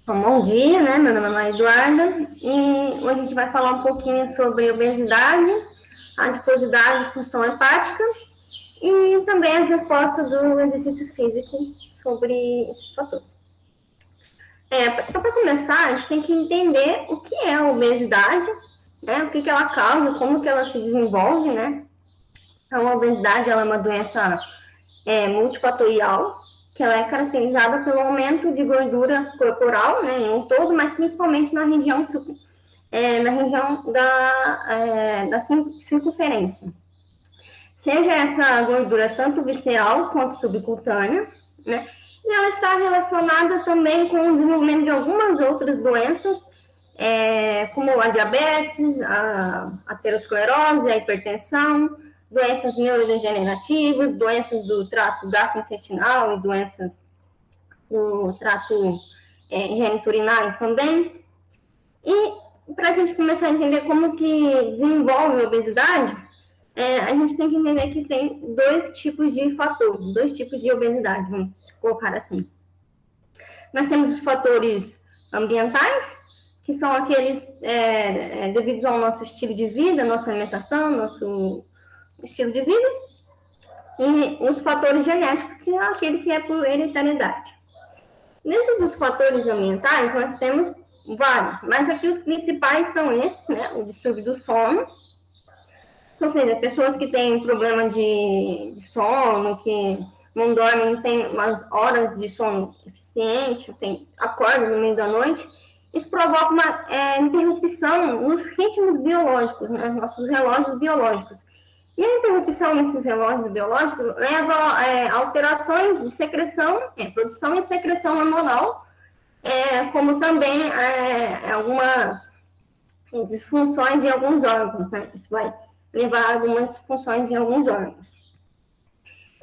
Bom dia, né? Meu nome é Maria Eduarda e hoje a gente vai falar um pouquinho sobre obesidade, adiposidade e função hepática e também as respostas do exercício físico sobre esses fatores. Então, para começar, a gente tem que entender o que é a obesidade, né? O que ela causa, como que ela se desenvolve, né? Então, a obesidade ela é uma doença multifatorial, que ela é caracterizada pelo aumento de gordura corporal, né, no todo, mas principalmente na região da circunferência. Seja essa gordura tanto visceral quanto subcutânea, né, e ela está relacionada também com o desenvolvimento de algumas outras doenças, como a diabetes, a aterosclerose, a hipertensão, doenças neurodegenerativas, doenças do trato gastrointestinal e doenças do trato geniturinário também. E para a gente começar a entender como que desenvolve a obesidade, a gente tem que entender que tem dois tipos de fatores, dois tipos de obesidade, vamos colocar assim. Nós temos os fatores ambientais, que são aqueles devidos ao nosso estilo de vida, nossa alimentação, nosso estilo de vida, e os fatores genéticos, que é aquele que é por hereditariedade. Dentro dos fatores ambientais, nós temos vários, mas aqui os principais são esses, né? O distúrbio do sono, ou seja, pessoas que têm problema de sono, que não dormem, não têm umas horas de sono eficiente, acordam no meio da noite, isso provoca uma interrupção nos ritmos biológicos, né? Nossos relógios biológicos. E a interrupção nesses relógios biológicos leva a alterações de secreção, produção e secreção hormonal, como também algumas disfunções de alguns órgãos, né? Isso vai levar a algumas disfunções em alguns órgãos.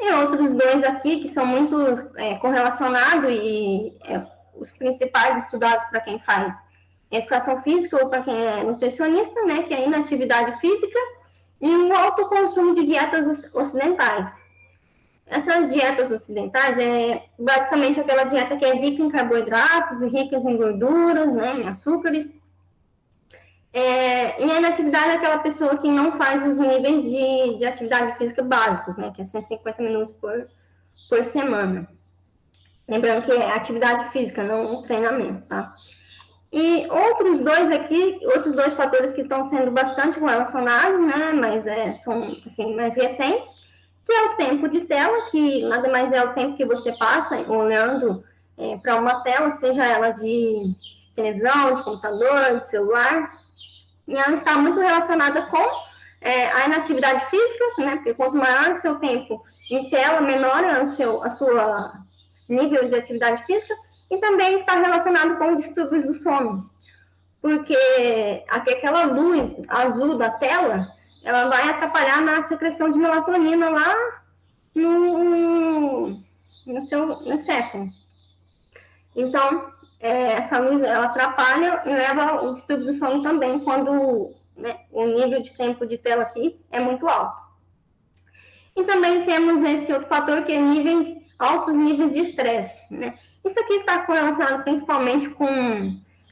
E outros dois aqui que são muito correlacionados e os principais estudados para quem faz educação física ou para quem é nutricionista, né? Que é a inatividade física e o alto consumo de dietas ocidentais. Essas dietas ocidentais é basicamente aquela dieta que é rica em carboidratos, ricas em gorduras, né, em açúcares. E a inatividade é aquela pessoa que não faz os níveis de atividade física básicos, né, que é 150 minutos por semana. Lembrando que é atividade física, não um treinamento, tá? E outros dois fatores que estão sendo bastante relacionados, né, mas são assim, mais recentes, que é o tempo de tela, que nada mais é o tempo que você passa olhando para uma tela, seja ela de televisão, de computador, de celular, e ela está muito relacionada com a inatividade física, né, porque quanto maior o seu tempo em tela, menor é a sua nível de atividade física, e também está relacionado com distúrbios do sono, porque aquela luz azul da tela, ela vai atrapalhar na secreção de melatonina lá no cérebro. Então, essa luz, ela atrapalha e leva ao distúrbio do sono também, quando o nível de tempo de tela aqui é muito alto. E também temos esse outro fator, que é altos níveis de estresse, né? Isso aqui está correlacionado principalmente com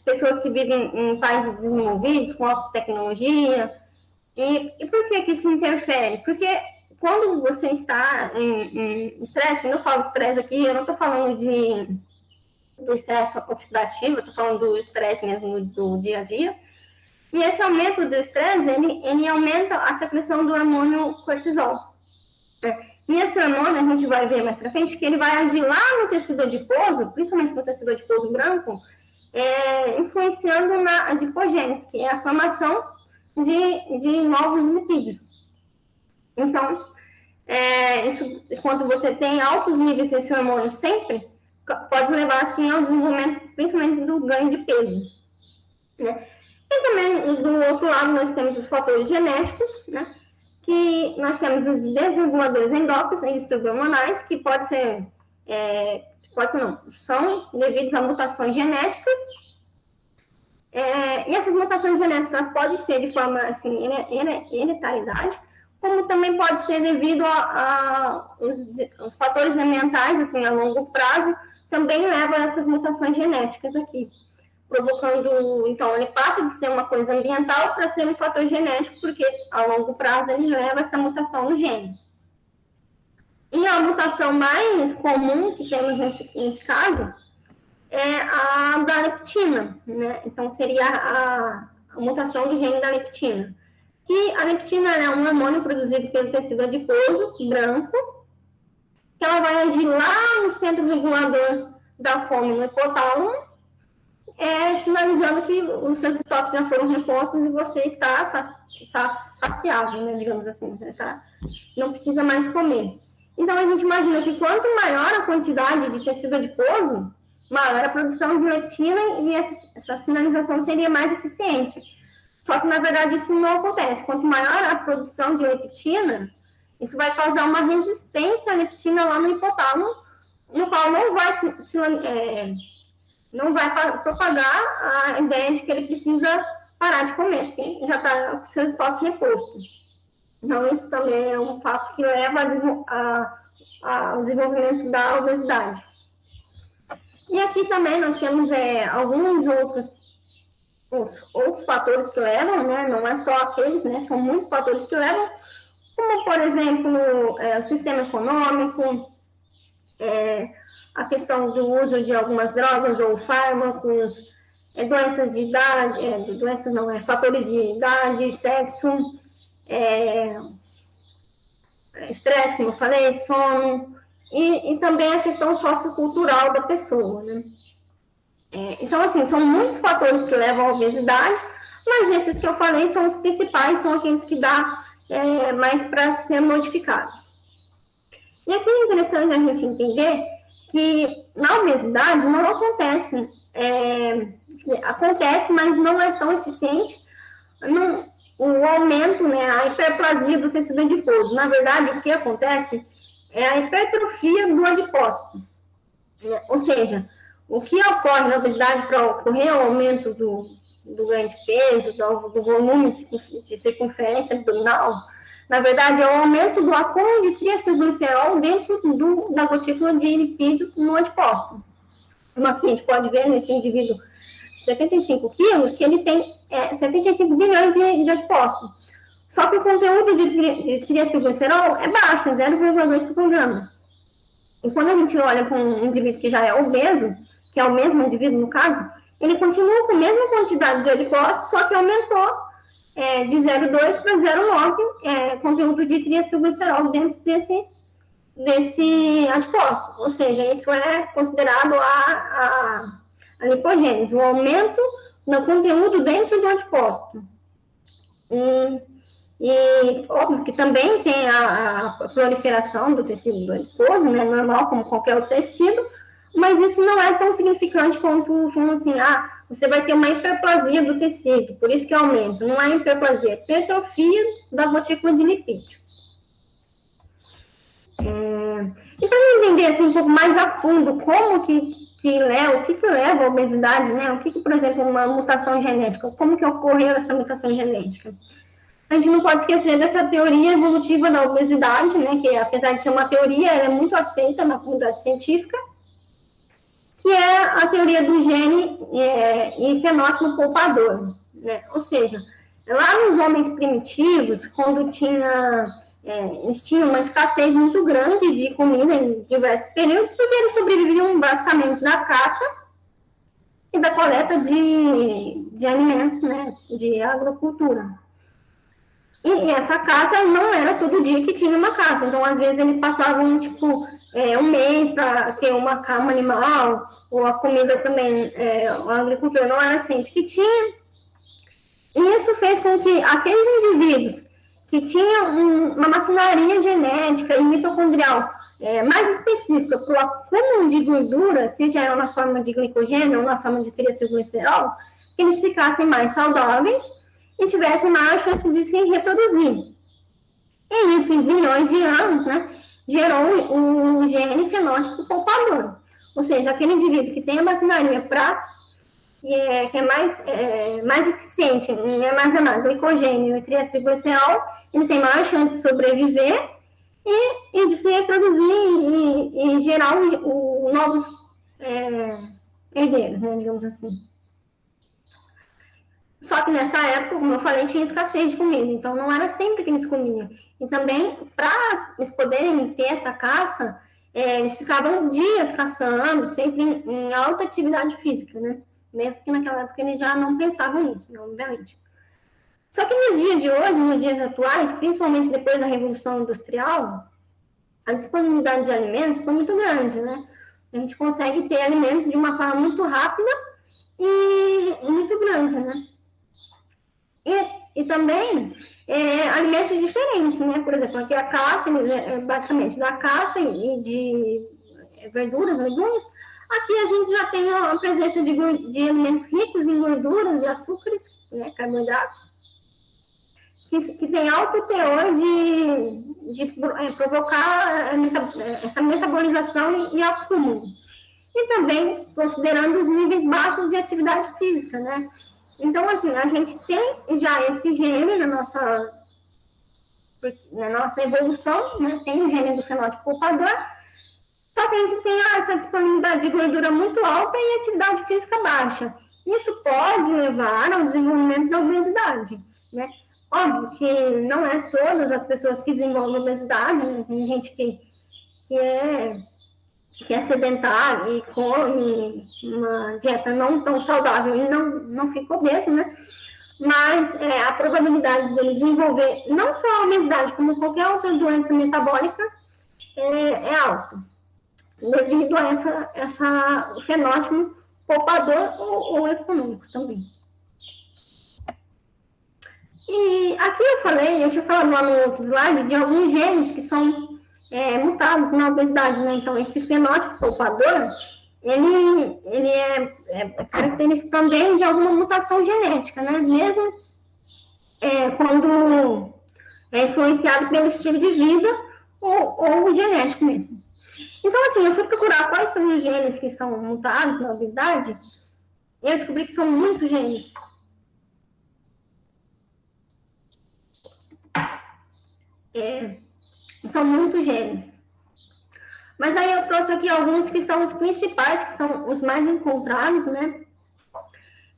pessoas que vivem em países desenvolvidos, com alta tecnologia. E por que isso interfere? Porque quando você está em estresse, quando eu falo estresse aqui, eu não estou falando do estresse oxidativo, eu estou falando do estresse mesmo do dia a dia. E esse aumento do estresse, ele aumenta a secreção do hormônio cortisol. E esse hormônio, a gente vai ver mais pra frente, que ele vai agir lá no tecido adiposo, principalmente no tecido adiposo branco, influenciando na adipogênese, que é a formação de novos lipídios. Então, quando você tem altos níveis desse hormônio sempre, pode levar, assim, ao desenvolvimento, principalmente do ganho de peso, né? E também, do outro lado, nós temos os fatores genéticos, né? Que nós temos os desreguladores endócrinos e distúrbios hormonais, que são devidos a mutações genéticas. E essas mutações genéticas podem ser de forma, assim, hereditariedade, como também pode ser devido os fatores ambientais, assim, a longo prazo, também levam a essas mutações genéticas aqui, provocando, então, ele passa de ser uma coisa ambiental para ser um fator genético, porque a longo prazo ele leva essa mutação no gene. E a mutação mais comum que temos nesse caso é a da leptina, né? Então, seria a mutação do gene da leptina. Que a leptina é um hormônio produzido pelo tecido adiposo branco, que ela vai agir lá no centro regulador da fome no hipotálamo, sinalizando que os seus estoques já foram repostos e você está saciável, né, digamos assim, não precisa mais comer. Então, a gente imagina que quanto maior a quantidade de tecido adiposo, maior a produção de leptina e essa sinalização seria mais eficiente. Só que, na verdade, isso não acontece. Quanto maior a produção de leptina, isso vai causar uma resistência à leptina lá no hipotálamo, no qual não vai propagar a ideia de que ele precisa parar de comer, porque já está com o seu estoque reposto. Então, isso também é um fato que leva ao desenvolvimento da obesidade. E aqui também nós temos alguns outros fatores que levam, né? Não é só aqueles, né? São muitos fatores que levam, como, por exemplo, o sistema econômico, a questão do uso de algumas drogas ou fármacos, doenças de idade, fatores de idade, sexo, estresse, como eu falei, sono, e também a questão sociocultural da pessoa, né? Então, assim, são muitos fatores que levam à obesidade, mas esses que eu falei são os principais, são aqueles que dá mais para ser modificados. E aqui é interessante a gente entender que na obesidade não acontece, acontece, mas não é tão eficiente o aumento, né, a hiperplasia do tecido adiposo. Na verdade, o que acontece é a hipertrofia do adipócito. Ou seja, o que ocorre na obesidade para ocorrer o aumento do ganho de peso, do volume de circunferência abdominal, na verdade, é o aumento do acúmulo de triacilglicerol dentro da gotícula de lipídio no adipócito. Aqui a gente pode ver nesse indivíduo de 75 quilos que ele tem 75 bilhões de adipócito. Só que o conteúdo de triacilglicerol é baixo, 0,2 por grama. E quando a gente olha para um indivíduo que já é obeso, que é o mesmo indivíduo no caso, ele continua com a mesma quantidade de adipócito, só que aumentou de 0,2 para 0,9 conteúdo de triacilglicerol dentro desse adipócito. Ou seja, isso é considerado a lipogênese, o aumento no conteúdo dentro do adipócito. E óbvio que também tem a proliferação do tecido adiposo, né, normal como qualquer outro tecido, mas isso não é tão significante quanto, assim, você vai ter uma hiperplasia do tecido, por isso que aumenta. Não é hiperplasia, é hipertrofia da gotícula de lipídio. E para entender assim, um pouco mais a fundo como o que leva à obesidade, né? O que, por exemplo, uma mutação genética, como que ocorreu essa mutação genética? A gente não pode esquecer dessa teoria evolutiva da obesidade, né? Que apesar de ser uma teoria, ela é muito aceita na comunidade científica, que é a teoria do gene e fenótipo poupador, né? Ou seja, lá nos homens primitivos, quando eles tinham uma escassez muito grande de comida em diversos períodos, porque eles sobreviviam basicamente da caça e da coleta de alimentos, né, de agricultura. E essa caça não era todo dia que tinha uma caça, então às vezes eles passavam um mês para ter uma cama animal, ou a comida também, a agricultura não era sempre que tinha. E isso fez com que aqueles indivíduos que tinham uma maquinaria genética e mitocondrial mais específica para o acúmulo de gordura, seja ela na forma de glicogênio ou na forma de triacilglicerol, que eles ficassem mais saudáveis e tivessem maior chance de se reproduzir. E isso, em bilhões de anos, né, gerou um gene fenótipo poupador. Ou seja, aquele indivíduo que tem a maquinaria para que é mais eficiente em armazenar glicogênio e triacilglicerol, ele tem maior chance de sobreviver e de se reproduzir e gerar novos herdeiros, né, digamos assim. Só que nessa época, como eu falei, tinha escassez de comida, então não era sempre que eles comiam. E também, para eles poderem ter essa caça, eles ficavam dias caçando, sempre em alta atividade física, né? Mesmo que naquela época eles já não pensavam nisso, né, obviamente. Só que nos dias de hoje, nos dias atuais, principalmente depois da Revolução Industrial, a disponibilidade de alimentos foi muito grande, né? A gente consegue ter alimentos de uma forma muito rápida e muito grande, né? E também alimentos diferentes, né? Por exemplo, aqui a caça, basicamente da caça e de verduras, legumes. Aqui a gente já tem a presença de alimentos ricos em gorduras e açúcares, né? Carboidratos, que tem alto teor de provocar essa metabolização e acúmulo. E também considerando os níveis baixos de atividade física, né? Então, assim, a gente tem já esse gene na nossa evolução, né? Tem o gene do fenótipo poupador, só que a gente tem essa disponibilidade de gordura muito alta e atividade física baixa. Isso pode levar ao desenvolvimento da obesidade, né? Óbvio que não é todas as pessoas que desenvolvem obesidade, né? Tem gente que é sedentário e come uma dieta não tão saudável e não fica obeso, né? Mas a probabilidade de ele desenvolver não só a obesidade, como qualquer outra doença metabólica é alta, devido a essa fenótipo poupador ou econômico também. E aqui eu tinha falado lá no outro slide de alguns genes que são mutados na obesidade, né? Então, esse fenótipo poupador, ele é característico também de alguma mutação genética, né? Mesmo quando é influenciado pelo estilo de vida ou genético mesmo. Então, assim, eu fui procurar quais são os genes que são mutados na obesidade e eu descobri que são muitos genes. São muitos genes. Mas aí eu trouxe aqui alguns que são os principais, que são os mais encontrados, né?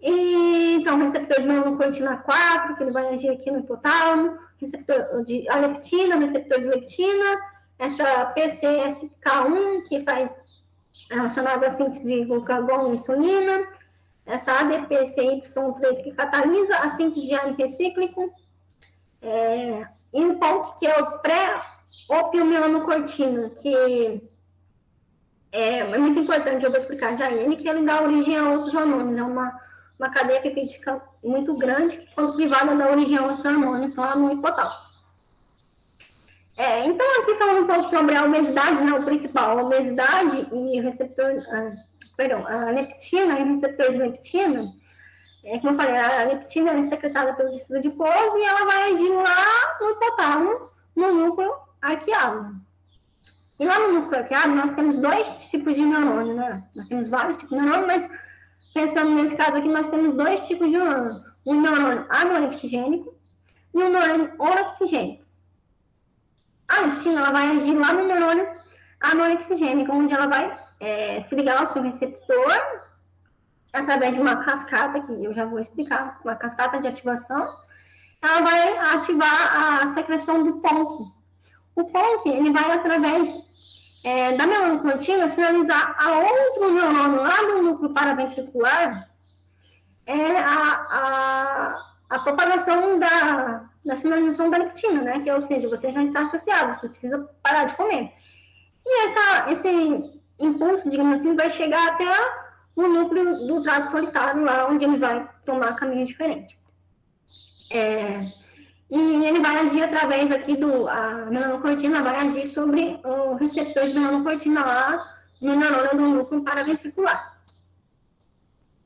Então, receptor de melanocortina 4, que ele vai agir aqui no hipotálamo, receptor de aleptina, receptor de leptina, essa PCSK1, que faz relacionado à síntese de glucagon e insulina, essa ADPCY3, que catalisa a síntese de AMP cíclico, e o PONC, que é o pré-opiomelanocortina, que é muito importante, eu vou explicar já ele, que ele dá origem a outros hormônios, é uma cadeia peptídica muito grande, que quando privada dá origem a outros hormônios lá no hipotálamo. Então, aqui falando um pouco sobre a obesidade, né, o principal, a obesidade e o receptor, a leptina e o receptor de leptina, como eu falei, a leptina é secretada pelo tecido adiposo e ela vai agir lá no hipotálamo, no núcleo arqueado. E lá no núcleo arqueado, nós temos dois tipos de neurônio, né? Nós temos vários tipos de neurônio, mas pensando nesse caso aqui, nós temos dois tipos de neurônio. Um neurônio anorexigênico e um neurônio orexigênico. A leptina, ela vai agir lá no neurônio anorexigênico, onde ela vai se ligar ao seu receptor através de uma cascata, que eu já vou explicar, uma cascata de ativação. Ela vai ativar a secreção do PONC. O PONC, ele vai, através da melanocortina, sinalizar a outro neurônio lá do núcleo paraventricular a propagação da sinalização da leptina, né? Que, ou seja, você já está saciado, você precisa parar de comer. E esse impulso, digamos assim, vai chegar até o núcleo do trato solitário, lá onde ele vai tomar caminho diferente. E ele vai agir através aqui a melanocortina vai agir sobre o receptor de melanocortina lá no neurônio do núcleo paraventricular.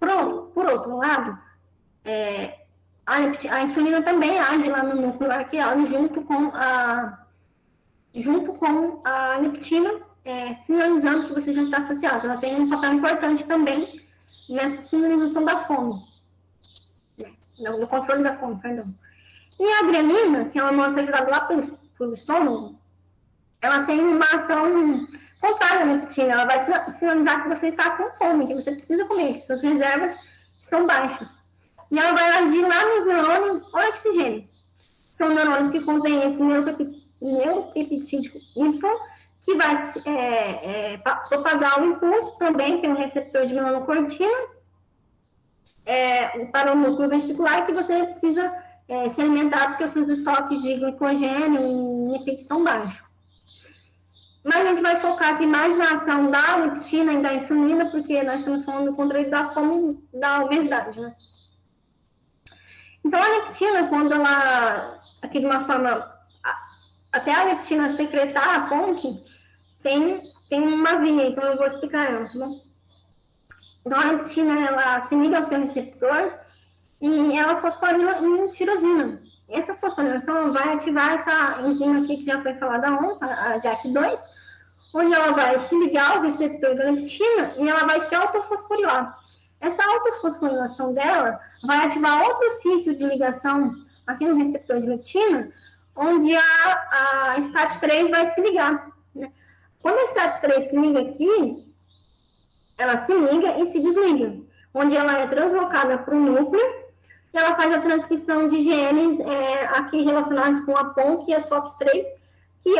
Por outro lado, a insulina também age lá no núcleo arqueado junto com a leptina, sinalizando que você já está saciado. Ela tem um papel importante também nessa sinalização da fome, no controle da fome, perdão. E a grelina, que é uma hormônio secretado lá pelo estômago, ela tem uma ação contrária à leptina. Ela vai sinalizar que você está com fome, que você precisa comer, que suas reservas estão baixas. E ela vai agir lá nos neurônios oxigênio. São neurônios que contêm esse neuropeptídeo Y, que vai propagar o impulso também pelo receptor de melanocortina para o núcleo ventricular, que você precisa se alimentar porque os seus estoques de glicogênio e lipídios estão baixos. Mas a gente vai focar aqui mais na ação da leptina e da insulina, porque nós estamos falando do controle da fome e da obesidade, né? Então, a leptina, quando ela, aqui de uma forma, até a leptina secretar a PONC, tem uma via, então eu vou explicar ela, tá bom? Então, a leptina, ela se liga ao seu receptor e ela fosforila em tirosina. Essa fosforilação vai ativar essa enzima aqui que já foi falada ontem, a JAK2, onde ela vai se ligar ao receptor da leptina e ela vai se autofosforilar. Essa autofosforilação dela vai ativar outro sítio de ligação aqui no receptor de leptina, onde a STAT3 vai se ligar, né? Quando a STAT3 se liga aqui, ela se liga e se desliga, onde ela é translocada para o núcleo e ela faz a transcrição de genes aqui relacionados com a PONC e a SOX3, que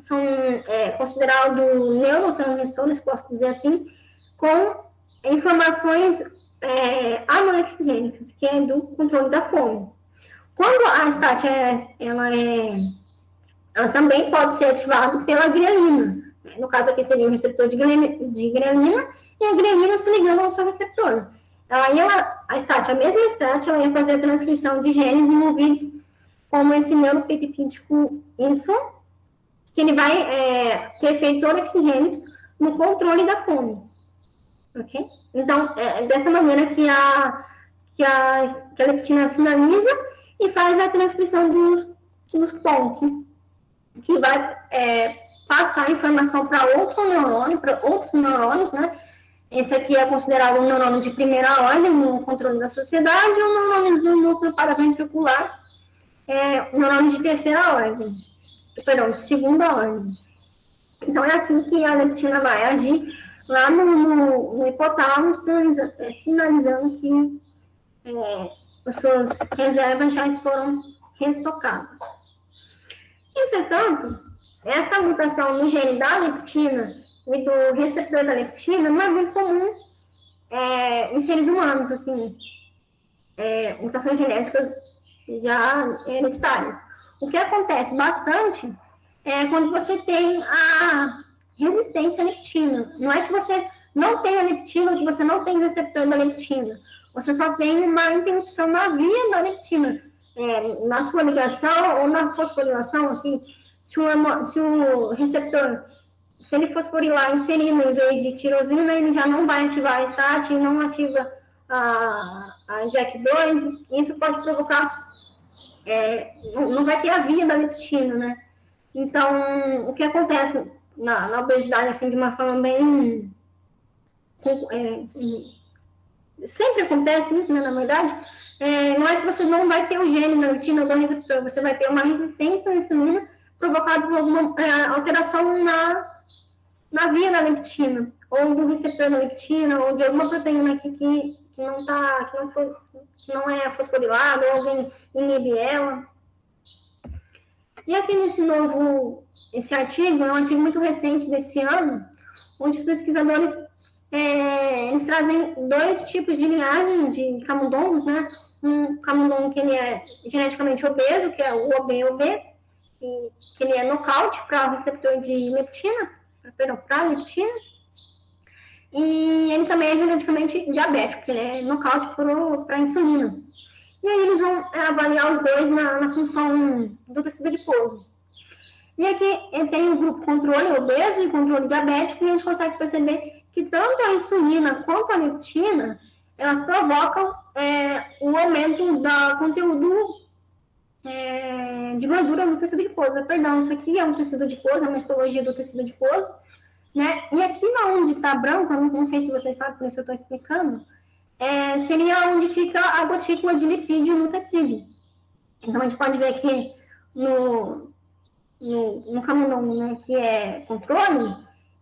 são considerados neurotransmissores, posso dizer assim, com informações anorexigênicas, que é do controle da fome. Quando a STAT ela também pode ser ativada pela grelina. No caso aqui seria o receptor de grelina e a grelina se ligando ao seu receptor. A STAT, a mesma STAT, ela ia fazer a transcrição de genes envolvidos como esse neuropeptídico Y, que ele vai ter efeitos orexigênicos no controle da fome. Ok? Então, dessa maneira que a leptina sinaliza e faz a transcrição dos PONC, que vai passar a informação para outros neurônios, né? Esse aqui é considerado um neurônio de primeira ordem no controle da sociedade, um neurônio do núcleo paraventricular, um neurônio de terceira ordem, de segunda ordem. Então, é assim que a leptina vai agir lá no hipotálamo, sinalizando que as suas reservas já foram restocadas. Entretanto, essa mutação no gene da leptina e do receptor da leptina não é muito comum em seres humanos, assim, mutações genéticas já hereditárias. O que acontece bastante é quando você tem a resistência à leptina. Não é que você não tem a leptina ou que você não tem o receptor da leptina. Você só tem uma interrupção na via da leptina, na sua ligação ou na fosforilação aqui. Se o receptor, se ele fosforilar inserina em vez de tirosina, ele já não vai ativar a STAT, não ativa a JAK2, isso pode provocar, não vai ter a via da leptina, né? Então, o que acontece na obesidade, assim, de uma forma bem... sempre acontece isso, né, na verdade, não é que você não vai ter o gene da leptina ou do receptor, você vai ter uma resistência à insulina provocada por alguma alteração na via da leptina, ou do receptor da leptina, ou de alguma proteína aqui que não é fosforilada, ou alguém inibe ela. E aqui esse artigo é um artigo muito recente desse ano, onde os pesquisadores eles trazem dois tipos de linhagem de camundongos, né? Um camundongo que ele é geneticamente obeso, que é o OB, e que ele é nocaute para o receptor de leptina, para a leptina, e ele também é geneticamente diabético, que ele é nocaute para a insulina. E aí eles vão avaliar os dois na função do tecido adiposo. E aqui tem o grupo controle obeso e controle diabético, e a gente consegue perceber que tanto a insulina quanto a leptina, elas provocam o aumento do conteúdo de gordura no tecido adiposo. Perdão, isso aqui é um tecido adiposo, é uma histologia do tecido adiposo. né? E aqui onde está branco, eu não sei se vocês sabem, por isso eu estou explicando, seria onde fica a gotícula de lipídio no tecido. Então, a gente pode ver que no camundongo, né, que é controle,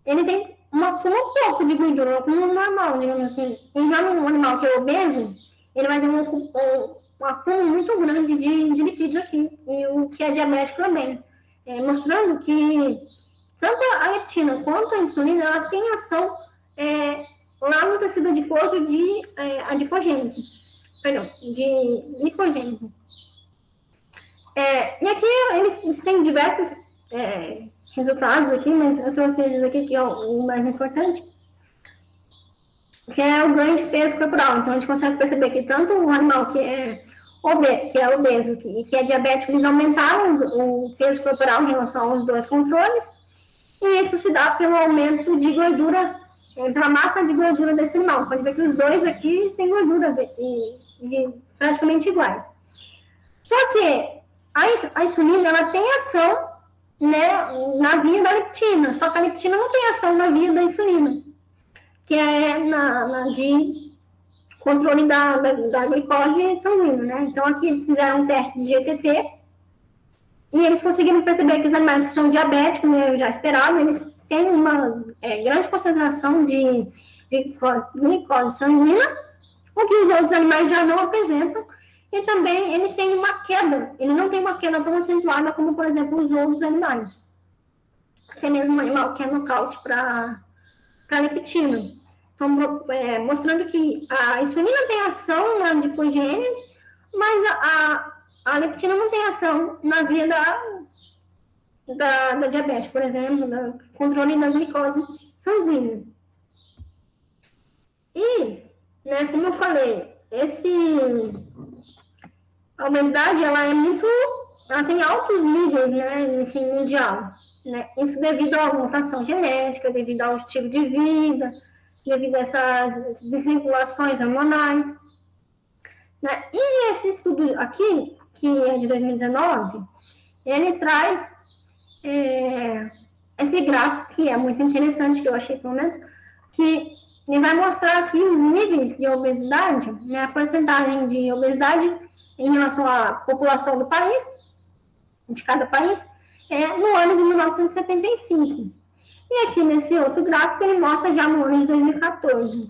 ele tem um pouco de gordura, como normal, digamos assim. E já no animal que é obeso, ele vai ter um acúmulo muito grande de lipídios aqui, e o que é diabético também. Mostrando que tanto a leptina quanto a insulina, ela tem ação lá no tecido adiposo de adipogênese, perdão, de lipogênese. E aqui eles têm diversos resultados aqui, mas eu trouxe esses aqui que é o mais importante, que é o ganho de peso corporal. Então, a gente consegue perceber que tanto o animal que é obeso e que é diabético, eles aumentaram o peso corporal em relação aos dois controles, e isso se dá pelo aumento de gordura, pela massa de gordura desse animal. Pode ver que os dois aqui têm gordura praticamente iguais. Só que a insulina, ela tem ação, né, na via da leptina, só que a leptina não tem ação na via da insulina, que é de controle da glicose sanguínea, né? Então, aqui eles fizeram um teste de GTT e eles conseguiram perceber que os animais que são diabéticos, né, eu já esperava, eles têm uma grande concentração de glicose sanguínea, o que os outros animais já não apresentam. E também ele tem uma queda, ele não tem uma queda tão acentuada como, por exemplo, os outros animais. Até mesmo um animal que é nocaute para leptina. Então, mostrando que a insulina tem ação na adipogênese, mas a leptina não tem ação na via da diabetes, por exemplo, do controle da glicose sanguínea. E, né, como eu falei, a obesidade, ela tem altos níveis, né, enfim, mundial, né? Isso devido à mutação genética, devido ao estilo de vida, devido a essas desregulações hormonais, né? E esse estudo aqui, que é de 2019, ele traz esse gráfico, que é muito interessante, que eu achei, pelo menos, que ele vai mostrar aqui os níveis de obesidade, né, a porcentagem de obesidade em relação à população do país, de cada país, no ano de 1975. E aqui nesse outro gráfico ele mostra já no ano de 2014.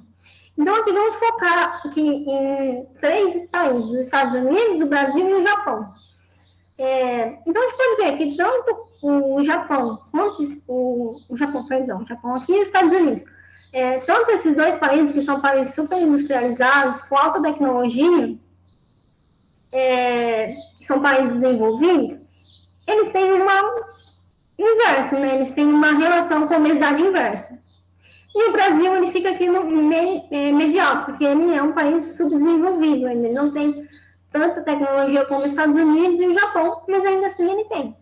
Então aqui vamos focar aqui em 3 países, os Estados Unidos, o Brasil e o Japão. Então a gente pode ver que tanto o Japão quanto o Japão aqui e os Estados Unidos, tanto esses dois países, que são países super industrializados, com alta tecnologia, que são países desenvolvidos, eles têm inverso, né? Eles têm uma relação com a obesidade inversa. E o Brasil, ele fica aqui no medial, porque ele é um país subdesenvolvido, ele não tem tanta tecnologia como os Estados Unidos e o Japão, mas ainda assim ele tem.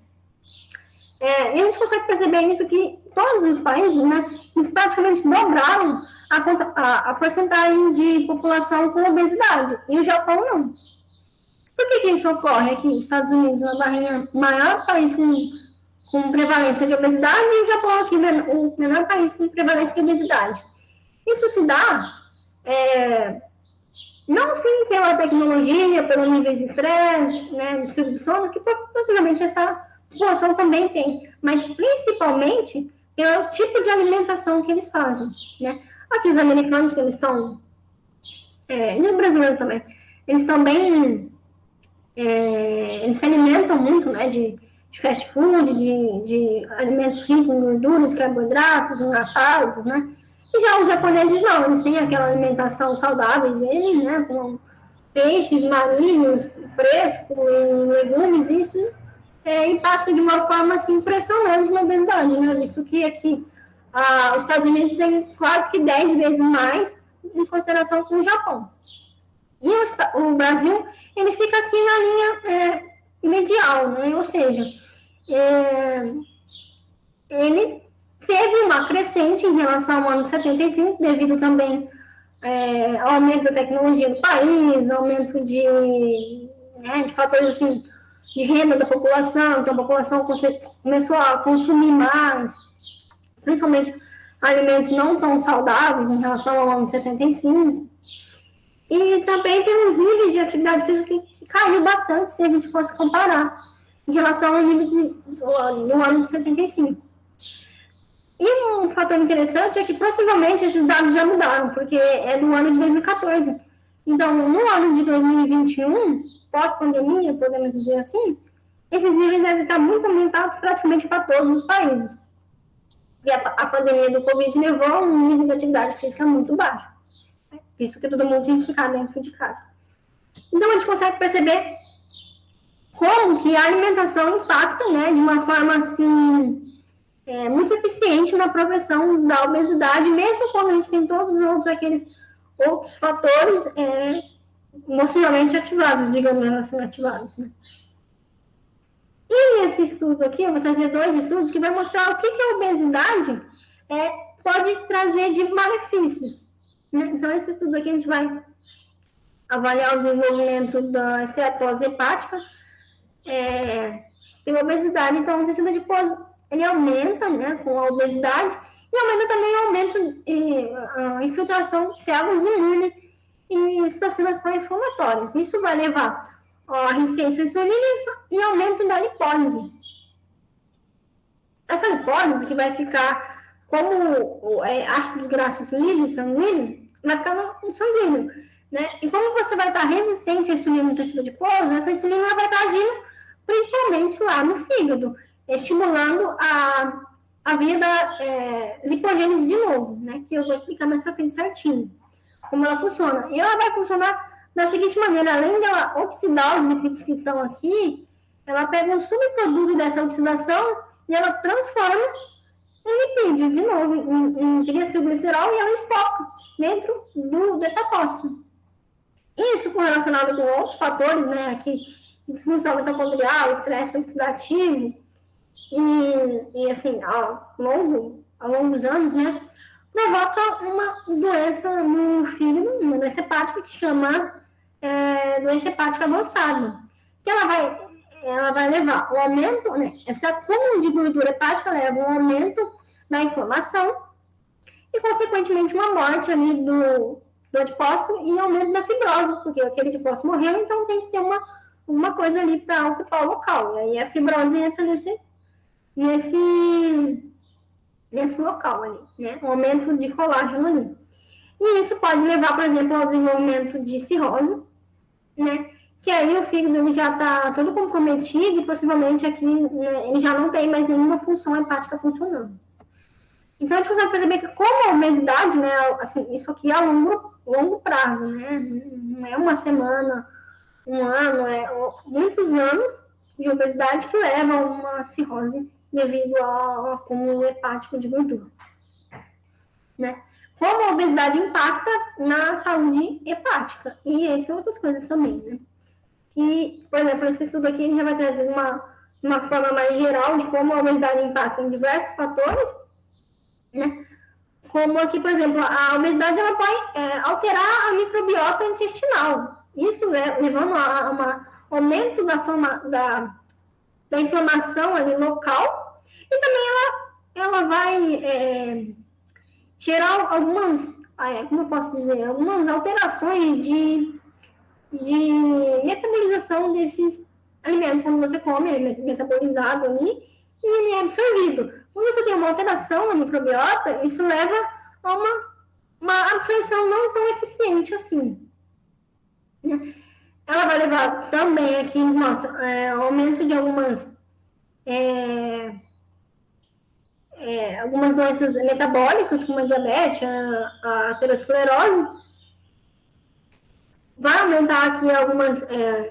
E a gente consegue perceber isso, que todos os países, né, eles praticamente dobraram a porcentagem de população com obesidade, e o Japão não. Por que isso ocorre aqui? Os Estados Unidos é o maior país com prevalência de obesidade, e o Japão aqui o menor país com prevalência de obesidade. Isso se dá não sim pela tecnologia, pelo nível de estresse, né, do estilo do sono, que possivelmente essa população também tem, mas principalmente pelo tipo de alimentação que eles fazem, né? Aqui os americanos, que eles estão, e o brasileiro também, eles estão bem, eles se alimentam muito, né, de fast food, de alimentos ricos em gorduras, carboidratos, enlatados, né? E já os japoneses não, eles têm aquela alimentação saudável deles, né, com peixes marinhos, fresco e legumes, isso impacta de uma forma assim, impressionante na obesidade, né? Visto que aqui os Estados Unidos têm quase que 10 vezes mais em consideração com o Japão. E o Brasil, ele fica aqui na linha medial, né? Ou seja, ele teve uma crescente em relação ao ano de 75, devido também ao aumento da tecnologia do país, aumento de fatores assim, de renda da população, então a população começou a consumir mais, principalmente alimentos não tão saudáveis em relação ao ano de 75. E também pelos níveis de atividade física que caiu bastante se a gente fosse comparar em relação ao nível do ano de 75. E um fator interessante é que possivelmente esses dados já mudaram, porque é do ano de 2014. Então, no ano de 2021, pós-pandemia, podemos dizer assim, esses níveis devem estar muito aumentados praticamente para todos os países. E a pandemia do Covid levou um nível de atividade física muito baixo, visto que todo mundo tinha que ficar dentro de casa. Então, a gente consegue perceber como que a alimentação impacta, né, de uma forma assim, muito eficiente na progressão da obesidade, mesmo quando a gente tem todos os outros fatores emocionalmente ativados, digamos assim, ativados. Né? E nesse estudo aqui, eu vou trazer 2 estudos que vai mostrar o que a obesidade pode trazer de malefícios. Né? Então, nesse estudo aqui, a gente vai avaliar o desenvolvimento da esteatose hepática pela obesidade. Então, o tecido adiposo, ele aumenta, né, com a obesidade, e aumenta também a infiltração de células imunes e citocinas pró-inflamatórias. Isso vai levar à resistência insulínica e aumento da lipólise. Essa lipólise, que vai ficar como ácidos graxos livres sanguíneos, vai ficar no sanguíneo. Né? E como você vai estar resistente à insulina no tecido adiposo, essa insulina vai estar agindo principalmente lá no fígado, estimulando a via da lipogênese de novo, né? Que eu vou explicar mais para frente certinho como ela funciona. E ela vai funcionar da seguinte maneira: além dela oxidar os lipídios que estão aqui, ela pega um subproduto dessa oxidação e ela transforma em lipídio de novo, em triacilglicerol, e ela estoca dentro do beta-apóstolo. Isso correlacionado com outros fatores, né? Aqui, disfunção mitocondrial, estresse oxidativo, e assim, ao longo dos anos, né, provoca uma doença no fígado, uma doença hepática que chama doença hepática avançada. Que ela vai levar o aumento, né, esse acúmulo de gordura hepática leva um aumento da inflamação e, consequentemente, uma morte ali do adipócito e aumento da fibrose, porque aquele adipócito morreu, então tem que ter uma coisa ali para ocupar o local. E aí a fibrose entra nesse local ali, né? Um aumento de colágeno ali. E isso pode levar, por exemplo, ao desenvolvimento de cirrose, né? Que aí o fígado ele já está todo comprometido e possivelmente aqui, né, ele já não tem mais nenhuma função hepática funcionando. Então, a gente consegue perceber que como a obesidade, né, assim, isso aqui é a longo prazo, né? Não é uma semana, um ano, muitos anos de obesidade que levam a uma cirrose devido ao acúmulo hepático de gordura. Né? Como a obesidade impacta na saúde hepática e entre outras coisas também. Né? E, por exemplo, esse estudo aqui já vai trazer uma forma mais geral de como a obesidade impacta em diversos fatores, né? Como aqui, por exemplo, a obesidade ela pode alterar a microbiota intestinal. Isso levando a um aumento da inflamação ali local, e também ela vai gerar algumas, como eu posso dizer, algumas alterações de metabolização desses alimentos. Quando você come, ele é metabolizado ali e ele é absorvido. Quando você tem uma alteração na microbiota, isso leva a uma absorção não tão eficiente assim. Ela vai levar também, aqui eles mostram, aumento de algumas doenças metabólicas, como a diabetes, a aterosclerose. Vai aumentar aqui algumas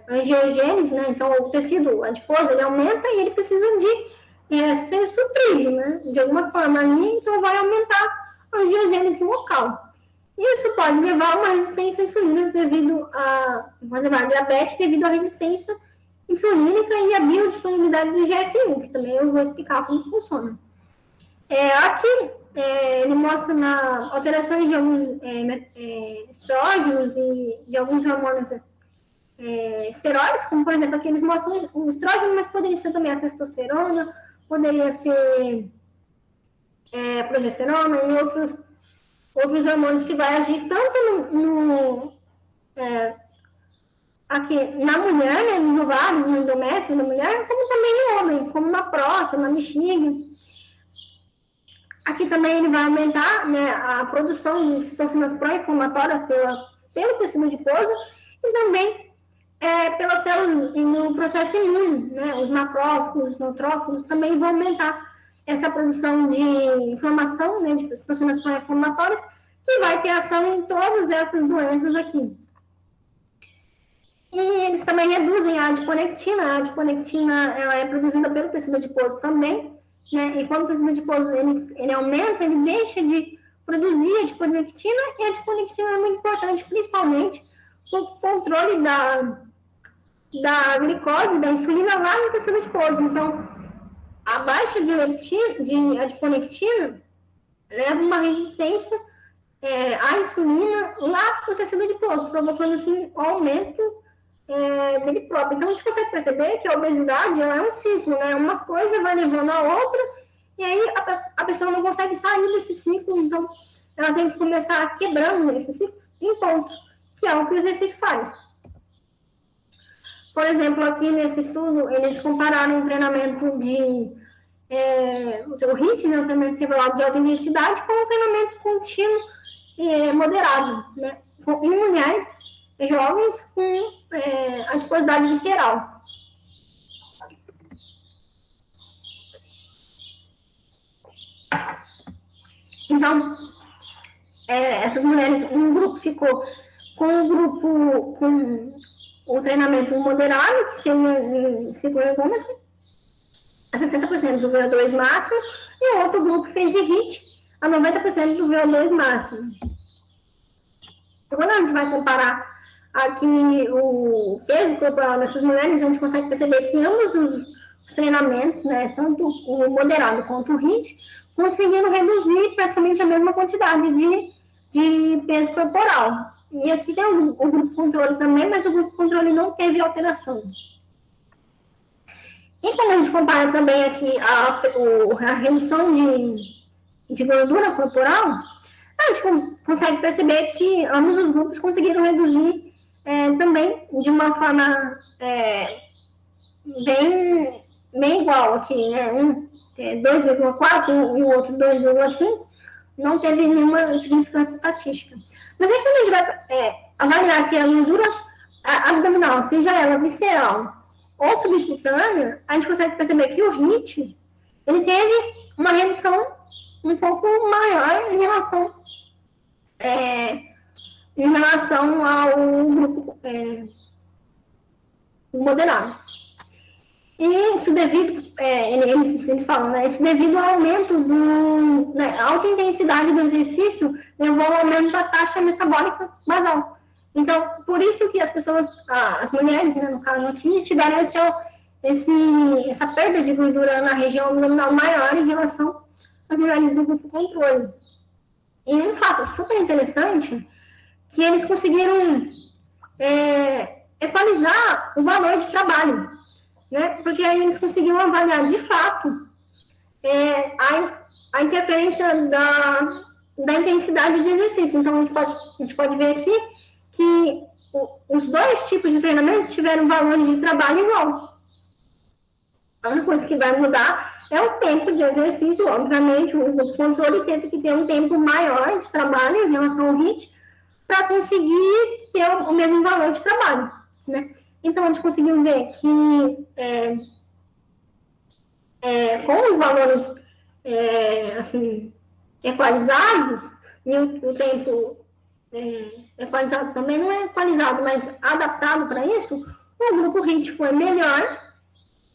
angiogêneses, né? Então, o tecido adiposo, ele aumenta e ele precisa de ser suprido, né? De alguma forma ali, então vai aumentar a angiogênese local. Isso pode levar a uma resistência insulínica pode levar a diabetes devido à resistência insulínica e à biodisponibilidade do GF1, que também eu vou explicar como funciona. Aqui, ele mostra alterações de alguns estrógenos e de alguns hormônios esteroides, como, por exemplo, aqui eles mostram o estrógeno, mas poderia ser também a testosterona, poderia ser progesterona e outros hormônios que vai agir tanto aqui na mulher, né, nos ovários, no endométrio da mulher, como também no homem, como na próstata, na bexiga. Aqui também ele vai aumentar, né, a produção de citocinas pró-inflamatórias pelo tecido adiposo e também pelas células e no processo imune, né, os macrófagos, os neutrófagos também vão aumentar essa produção de inflamação, né, de citocinas pró-inflamatórias, que vai ter ação em todas essas doenças aqui. E eles também reduzem a adiponectina. A adiponectina ela é produzida pelo tecido adiposo também, né? E quando o tecido adiposo ele aumenta, ele deixa de produzir adiponectina, e a adiponectina é muito importante, principalmente no controle da glicose, da insulina lá no tecido adiposo. Então, a baixa de adiponectina leva uma resistência à insulina lá no tecido adiposo, provocando assim um aumento dele próprio. Então, a gente consegue perceber que a obesidade ela é um ciclo, né? Uma coisa vai levando a outra, e aí a pessoa não consegue sair desse ciclo, então ela tem que começar quebrando esse ciclo em pontos, que é o que o exercício faz. Por exemplo, aqui nesse estudo, eles compararam o treinamento o HIIT, né, o treinamento intervalado de alta intensidade, com um treinamento contínuo moderado, né, em mulheres jovens com adiposidade visceral. Então, essas mulheres, um grupo ficou com o treinamento moderado, que seria em 5 ergômetros, a 60% do VO2 máximo, e o outro grupo fez HIIT a 90% do VO2 máximo. Então, quando a gente vai comparar aqui o peso corporal dessas mulheres, a gente consegue perceber que ambos os treinamentos, né, tanto o moderado quanto o HIIT, conseguiram reduzir praticamente a mesma quantidade de peso corporal. E aqui tem o grupo controle também, mas o grupo controle não teve alteração. E quando a gente compara também aqui a redução de gordura corporal, a gente consegue perceber que ambos os grupos conseguiram reduzir também de uma forma bem igual aqui, né? Um 2,4 e o outro 2,5, não teve nenhuma significância estatística. Mas aí quando a gente vai avaliar aqui a gordura abdominal, seja ela visceral ou subcutânea, a gente consegue perceber que o HIIT, ele teve uma redução um pouco maior em relação ao grupo moderado. E isso devido, eles falam, né, isso devido ao aumento a alta intensidade do exercício levou ao aumento da taxa metabólica basal. Então, por isso que as pessoas, as mulheres, né, no caso aqui, tiveram essa perda de gordura na região abdominal maior em relação às mulheres do grupo controle. E um fato super interessante, que eles conseguiram equalizar o valor de trabalho, né? Porque aí eles conseguiram avaliar de fato a interferência da intensidade de exercício. Então, a gente pode ver aqui que os dois tipos de treinamento tiveram valores de trabalho igual. A única coisa que vai mudar é o tempo de exercício. Obviamente, o controle teve que ter um tempo maior de trabalho em relação ao HIIT para conseguir ter o mesmo valor de trabalho, né? Então, a gente conseguiu ver que com os valores assim, equalizados, e o tempo equalizado também não é equalizado, mas adaptado para isso, o grupo HIIT foi melhor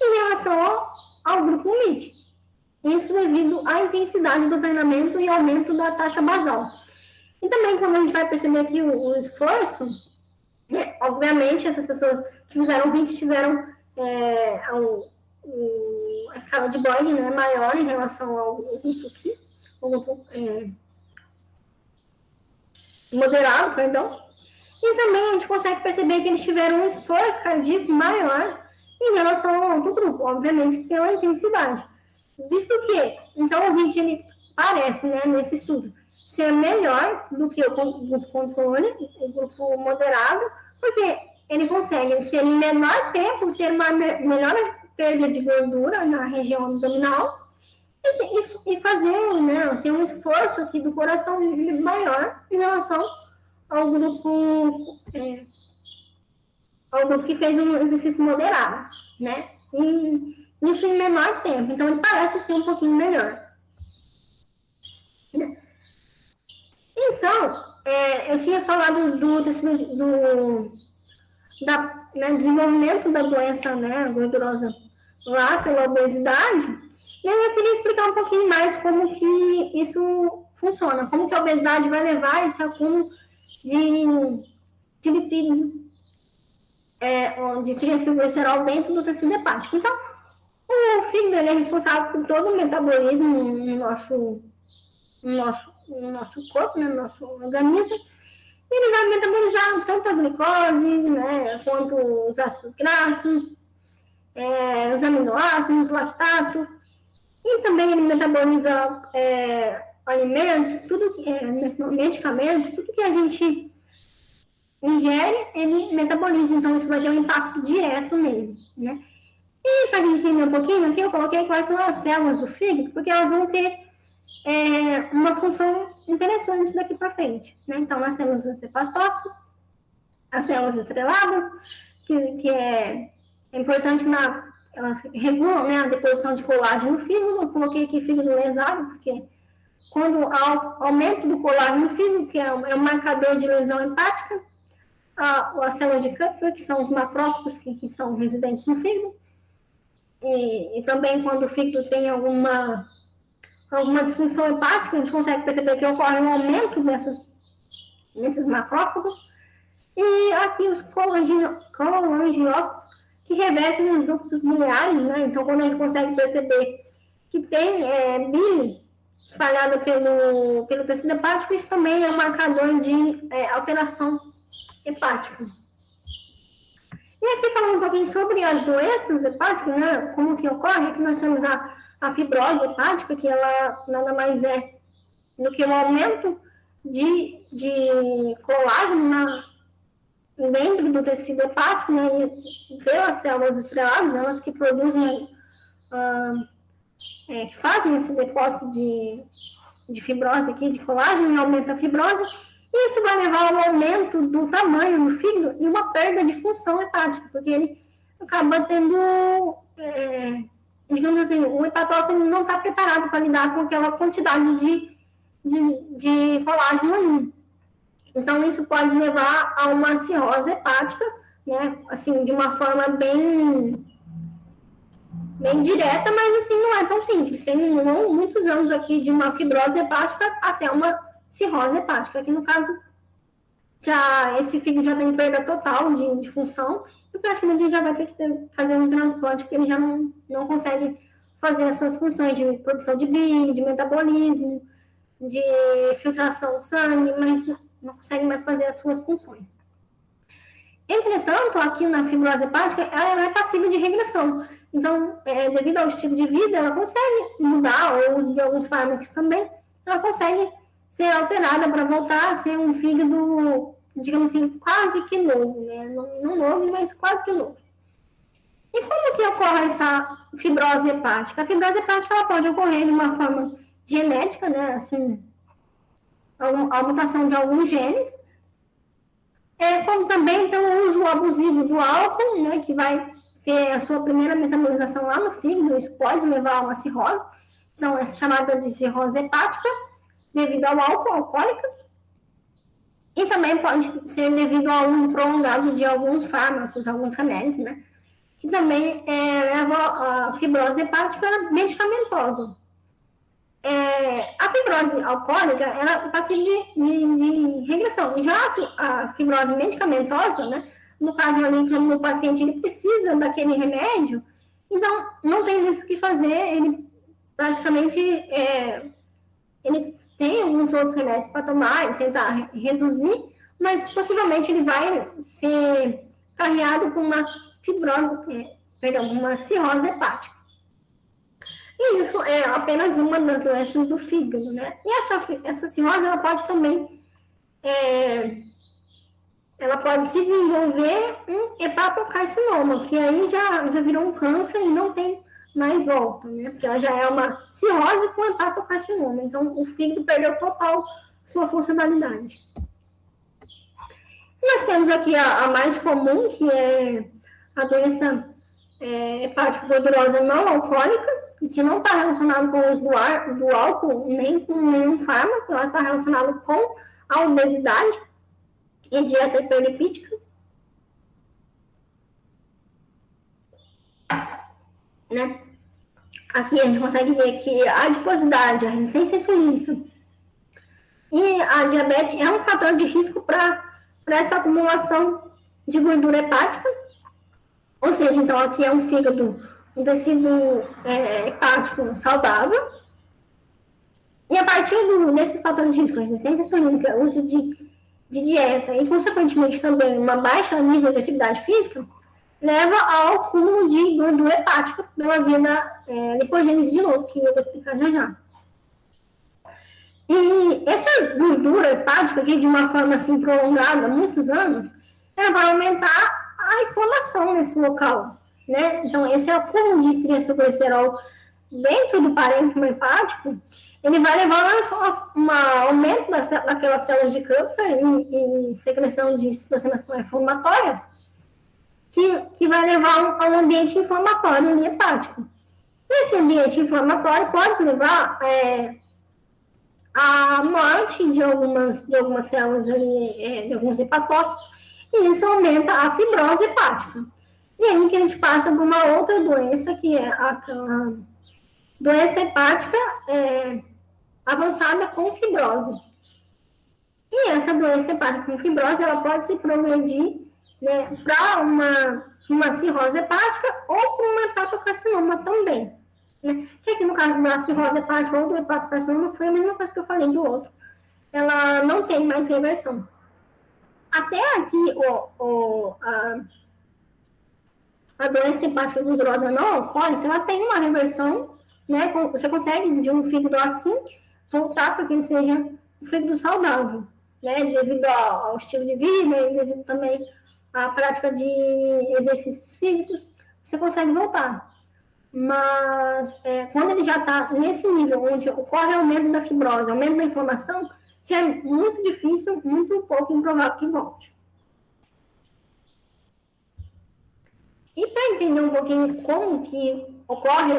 em relação ao grupo MIT. Isso devido à intensidade do treinamento e aumento da taxa basal. E também, quando a gente vai perceber aqui o esforço, obviamente, essas pessoas que fizeram HIIT tiveram a escala de Boyle, né, maior em relação ao grupo aqui, o grupo moderado, perdão. E também a gente consegue perceber que eles tiveram um esforço cardíaco maior em relação ao outro grupo, obviamente pela intensidade. Visto que, então, o HIIT ele parece, né, nesse estudo, ser melhor do que o grupo controle, o grupo moderado, porque ele consegue ser em menor tempo, ter uma melhor perda de gordura na região abdominal e fazer, né, ter um esforço aqui do coração maior em relação ao grupo, que fez um exercício moderado, né? E isso em menor tempo. Então, ele parece ser um pouquinho melhor. Então, eu tinha falado do desenvolvimento da doença, né, gordurosa lá pela obesidade. E aí eu queria explicar um pouquinho mais como que isso funciona, como que a obesidade vai levar a esse acúmulo de lipídios, de triacilglicerol dentro do tecido hepático. Então, o fígado ele é responsável por todo o metabolismo no nosso corpo, né, no nosso organismo. E ele vai metabolizar tanto a glicose, né, quanto os ácidos graxos, os aminoácidos, lactato. E também ele metaboliza alimentos, medicamentos, tudo que a gente ingere, ele metaboliza. Então, isso vai ter um impacto direto nele, né? E para a gente entender um pouquinho, aqui eu coloquei quais são as células do fígado, porque elas vão ter uma função interessante daqui para frente, né? Então, nós temos os hepatócitos, as células estreladas, que é importante elas regulam, né, a deposição de colágeno no fígado. Eu coloquei aqui fígado lesado, porque quando há aumento do colágeno no fígado, que é um marcador de lesão hepática, as células de Kupffer, que são os macrófagos que são residentes no fígado, e também quando o fígado tem alguma disfunção hepática, a gente consegue perceber que ocorre um aumento nesses macrófagos. E aqui os colangiócitos, que revestem os ductos biliares, né? Então, quando a gente consegue perceber que tem bile espalhada pelo tecido hepático, isso também é um marcador de alteração hepática. E aqui falando um pouquinho sobre as doenças hepáticas, né? Como que ocorre, aqui nós temos a fibrose hepática, que ela nada mais é do que um aumento de colágeno dentro do tecido hepático, né, e pelas células estreladas, elas que produzem, que fazem esse depósito de fibrose aqui, de colágeno, e aumenta a fibrose, e isso vai levar ao aumento do tamanho do fígado e uma perda de função hepática, porque ele acaba tendo, digamos assim, o hepatócito não está preparado para lidar com aquela quantidade de colágeno ali. Então, isso pode levar a uma cirrose hepática, né? Assim, de uma forma bem direta, mas assim, não é tão simples. Tem muitos anos aqui de uma fibrose hepática até uma cirrose hepática. Aqui, no caso, esse fígado já tem perda total de função e praticamente a gente já vai ter que fazer um transplante, porque ele já não consegue fazer as suas funções de produção de bile, de metabolismo, de filtração do sangue, mas não consegue mais fazer as suas funções. Entretanto, aqui na fibrose hepática, ela é passível de regressão. Então, devido ao estilo de vida, ela consegue mudar, ou o uso de alguns fármacos também, ela consegue ser alterada para voltar a ser um fígado, digamos assim, quase que novo, né? Não novo, mas quase que novo. E como que ocorre essa fibrose hepática? A fibrose hepática ela pode ocorrer de uma forma genética, né? Assim, a mutação de alguns genes, como também pelo uso abusivo do álcool, né, que vai ter a sua primeira metabolização lá no fígado, isso pode levar a uma cirrose, então é chamada de cirrose hepática, devido ao álcool, alcoólica, e também pode ser devido ao uso prolongado de alguns fármacos, alguns remédios, né, que também levam a fibrose hepática medicamentosa. A fibrose alcoólica ela é passível de regressão. Já a fibrose medicamentosa, né, no caso ali, quando o paciente ele precisa daquele remédio, então não tem muito o que fazer, ele basicamente ele tem alguns outros remédios para tomar e tentar reduzir, mas possivelmente ele vai ser carreado por uma fibrose, uma cirrose hepática. E isso é apenas uma das doenças do fígado, né? E essa cirrose, ela pode também, ela pode se desenvolver um hepatocarcinoma, que aí já virou um câncer e não tem mais volta, né? Porque ela já é uma cirrose com hepatocarcinoma. Então, o fígado perdeu total sua funcionalidade. Nós temos aqui a mais comum, que é a doença hepática gordurosa não alcoólica, que não está relacionado com o uso do álcool, nem com nenhum fármaco, ela está relacionada com a obesidade e dieta hiperlipídica. Né? Aqui a gente consegue ver que a adiposidade, a resistência insulínica e a diabetes é um fator de risco para essa acumulação de gordura hepática. Ou seja, então aqui é um fígado, um tecido hepático saudável. E a partir desses fatores de risco, resistência insulínica, uso de dieta e, consequentemente, também uma baixa nível de atividade física, leva ao acúmulo de gordura hepática pela via da lipogênese de novo, que eu vou explicar já já. E essa gordura hepática, que de uma forma assim prolongada, há muitos anos, ela vai aumentar a inflamação nesse local, né? Então, esse acúmulo de triacilglicerol dentro do parênquima hepático, ele vai levar a um aumento daquelas células de câncer e secreção de citocinas inflamatórias, que vai levar a um ambiente inflamatório hepático. Esse ambiente inflamatório pode levar à morte de algumas células ali, de alguns hepatócitos, e isso aumenta a fibrose hepática. E aí que a gente passa por uma outra doença, que é a doença hepática avançada com fibrose. E essa doença hepática com fibrose, ela pode se progredir, né, para uma cirrose hepática ou para um hepatocarcinoma também. Né? Que aqui no caso da cirrose hepática ou do hepatocarcinoma foi a mesma coisa que eu falei do outro. Ela não tem mais reversão. Até aqui, a doença hepática gordurosa não alcoólica, ela tem uma reversão, né? Você consegue, de um fígado assim, voltar para que ele seja um fígado saudável, né? Devido ao estilo de vida e devido também à prática de exercícios físicos, você consegue voltar. Mas quando ele já está nesse nível, onde ocorre aumento da fibrose, aumento da inflamação, já é muito difícil, muito pouco improvável que volte. E para entender um pouquinho como que ocorre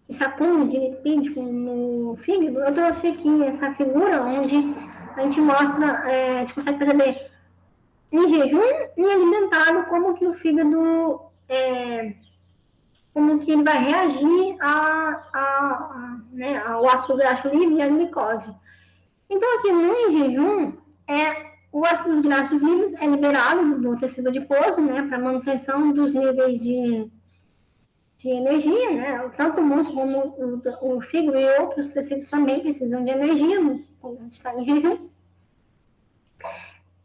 esse acúmulo de lipídico no fígado, eu trouxe aqui essa figura onde a gente mostra, a gente consegue perceber em jejum e alimentado como que o fígado, como que ele vai reagir ao ácido graxo livre e à glicose. Então, aqui no jejum, o ácido graxo livre é liberado do tecido adiposo, né, para manutenção dos níveis de energia, né? Tanto o músculo como o fígado e outros tecidos também precisam de energia quando a gente está em jejum.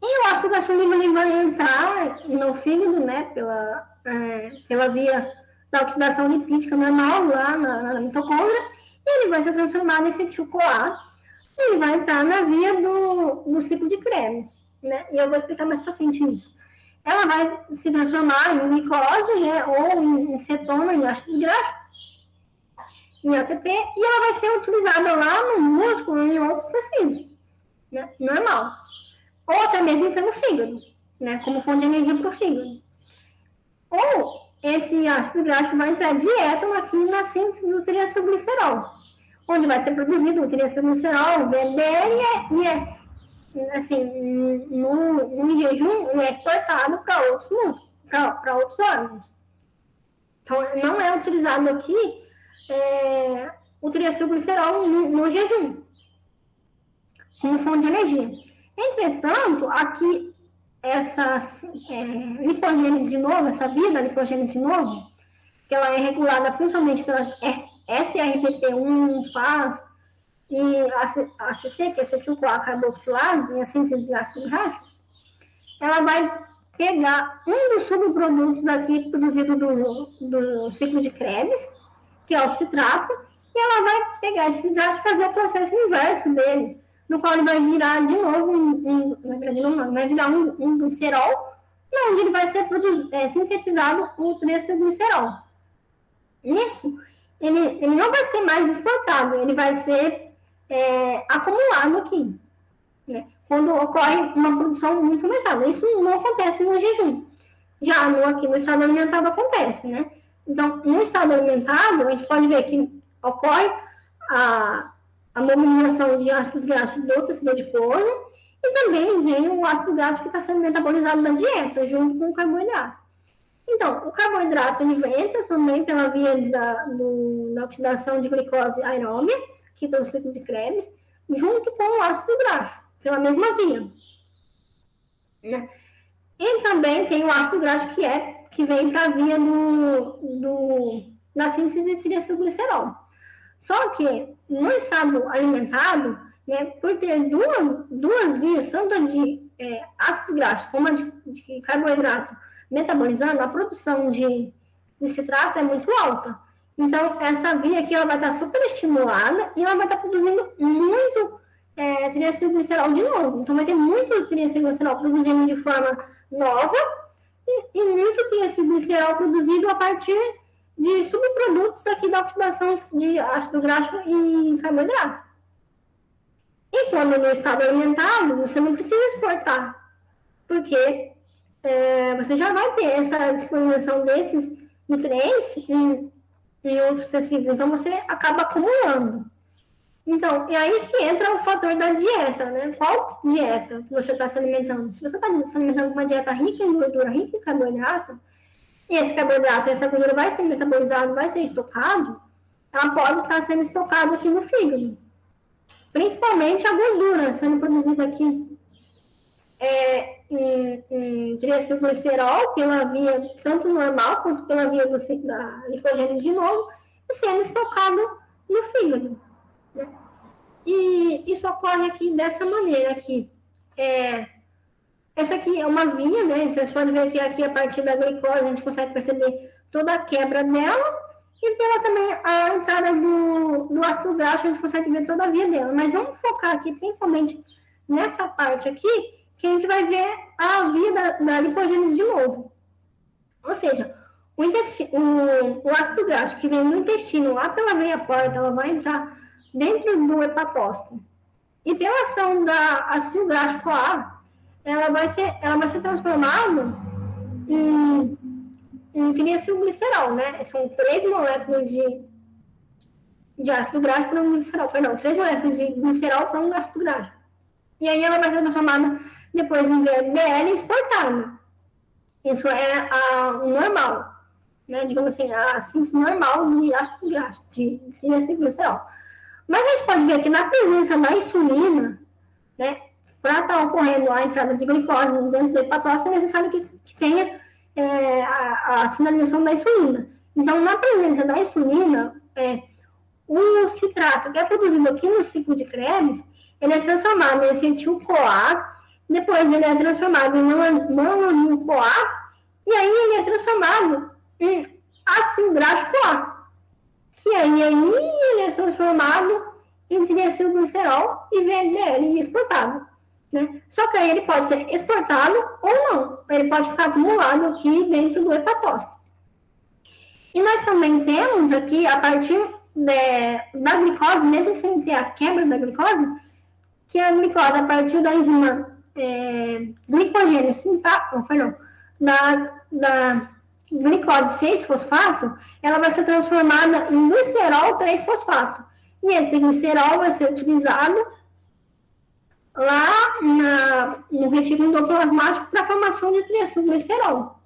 E o ácido graxo livre ele vai entrar no fígado, né, pela via da oxidação lipídica normal lá na mitocôndria, e ele vai se transformar nesse acetil-CoA, e ele vai entrar na via do ciclo de Krebs, né? E eu vou explicar mais para frente isso. Ela vai se transformar em glicose, né, ou em cetona, em ácido graxo, em ATP, e ela vai ser utilizada lá no músculo e em outros tecidos, né, normal. Ou até mesmo pelo fígado, né, como fonte de energia para o fígado. Ou esse ácido graxo vai entrar direto aqui na síntese do triacilglicerol, onde vai ser produzido o triacilglicerol, o VDL, assim, no jejum, ele é exportado para outros músculos, para outros órgãos. Então, não é utilizado aqui o triacilglicerol no jejum, como fonte de energia. Entretanto, aqui, essa lipogênese de novo, essa via da lipogênese de novo, que ela é regulada principalmente pelas SRBP1, FAS, e a ACC, que é acetil-CoA carboxilase, e a síntese de ácido graxo, ela vai pegar um dos subprodutos aqui produzido do ciclo de Krebs, que é o citrato, e ela vai pegar esse citrato e fazer o processo inverso dele, no qual ele vai virar de novo vai virar um glicerol, onde ele vai ser sintetizado o triacilglicerol. Nisso, ele não vai ser mais exportado, ele vai ser acumulado aqui, né? Quando ocorre uma produção muito aumentada. Isso não acontece no jejum. Já aqui no estado alimentado acontece, né? Então, no estado alimentado, a gente pode ver que ocorre a mobilização de ácidos graxos do tecido adiposo e também vem o ácido graxo que está sendo metabolizado na dieta, junto com o carboidrato. Então, o carboidrato ele entra também pela via da oxidação de glicose aeróbia, aqui pelo ciclo de Krebs, junto com o ácido graxo, pela mesma via, né? E também tem o ácido graxo que vem para a via da síntese de triacilglicerol. Só que no estado alimentado, né, por ter duas vias, tanto de ácido graxo como a de carboidrato metabolizando, a produção de citrato é muito alta. Então, essa via aqui ela vai estar super estimulada e ela vai estar produzindo muito triacilglicerol de novo. Então, vai ter muito triacilglicerol produzindo de forma nova e muito triacilglicerol produzido a partir de subprodutos aqui da oxidação de ácido graxo e carboidrato. E quando no estado alimentado, você não precisa exportar, porque você já vai ter essa disponibilização desses nutrientes em outros tecidos, então você acaba acumulando. Então, é aí que entra o fator da dieta, né? Qual dieta que você está se alimentando? Se você está se alimentando com uma dieta rica em gordura, rica em carboidrato, e esse carboidrato, essa gordura vai ser metabolizado, vai ser estocado, ela pode estar sendo estocada aqui no fígado. Principalmente a gordura sendo produzida aqui em triacilglicerol, pela via tanto normal quanto pela via da glicogênese de novo, e sendo estocado no fígado, né? E isso ocorre aqui dessa maneira aqui. Essa aqui é uma via, né? Vocês podem ver que aqui a partir da glicose a gente consegue perceber toda a quebra dela e pela também a entrada do ácido graxo a gente consegue ver toda a via dela. Mas vamos focar aqui principalmente nessa parte aqui, que a gente vai ver a via da lipogênese de novo. Ou seja, o ácido graxo que vem no intestino, lá pela veia porta, ela vai entrar dentro do hepatócito. E pela ação da ácido graxo-CoA, ela vai ser transformada em triacilglicerol, né? São 3 moléculas de ácido graxo para um glicerol, perdão, 3 moléculas de glicerol para um ácido graxo. E aí ela vai ser transformada depois em VLDL e exportada. Isso é o normal, né? Digamos assim, a síntese normal de ácido graxo, de triacilglicerol. Mas a gente pode ver que na presença da insulina, né? Para estar ocorrendo a entrada de glicose dentro do hepatócito, é necessário que tenha a sinalização da insulina. Então, na presença da insulina, o citrato que é produzido aqui no ciclo de Krebs, ele é transformado em acetil-CoA, depois ele é transformado em malonil-CoA, e aí ele é transformado em ácido graxo-CoA, que aí ele é transformado em triacilglicerol e VLDL e exportado, né? Só que aí ele pode ser exportado ou não, ele pode ficar acumulado aqui dentro do hepatócito. E nós também temos aqui, a partir da glicose, mesmo sem ter a quebra da glicose, que a glicose, a partir da enzima glicogênio da glicose 6-fosfato, ela vai ser transformada em glicerol 3-fosfato. E esse glicerol vai ser utilizado lá no retículo endoplasmático para a formação de triacilglicerol,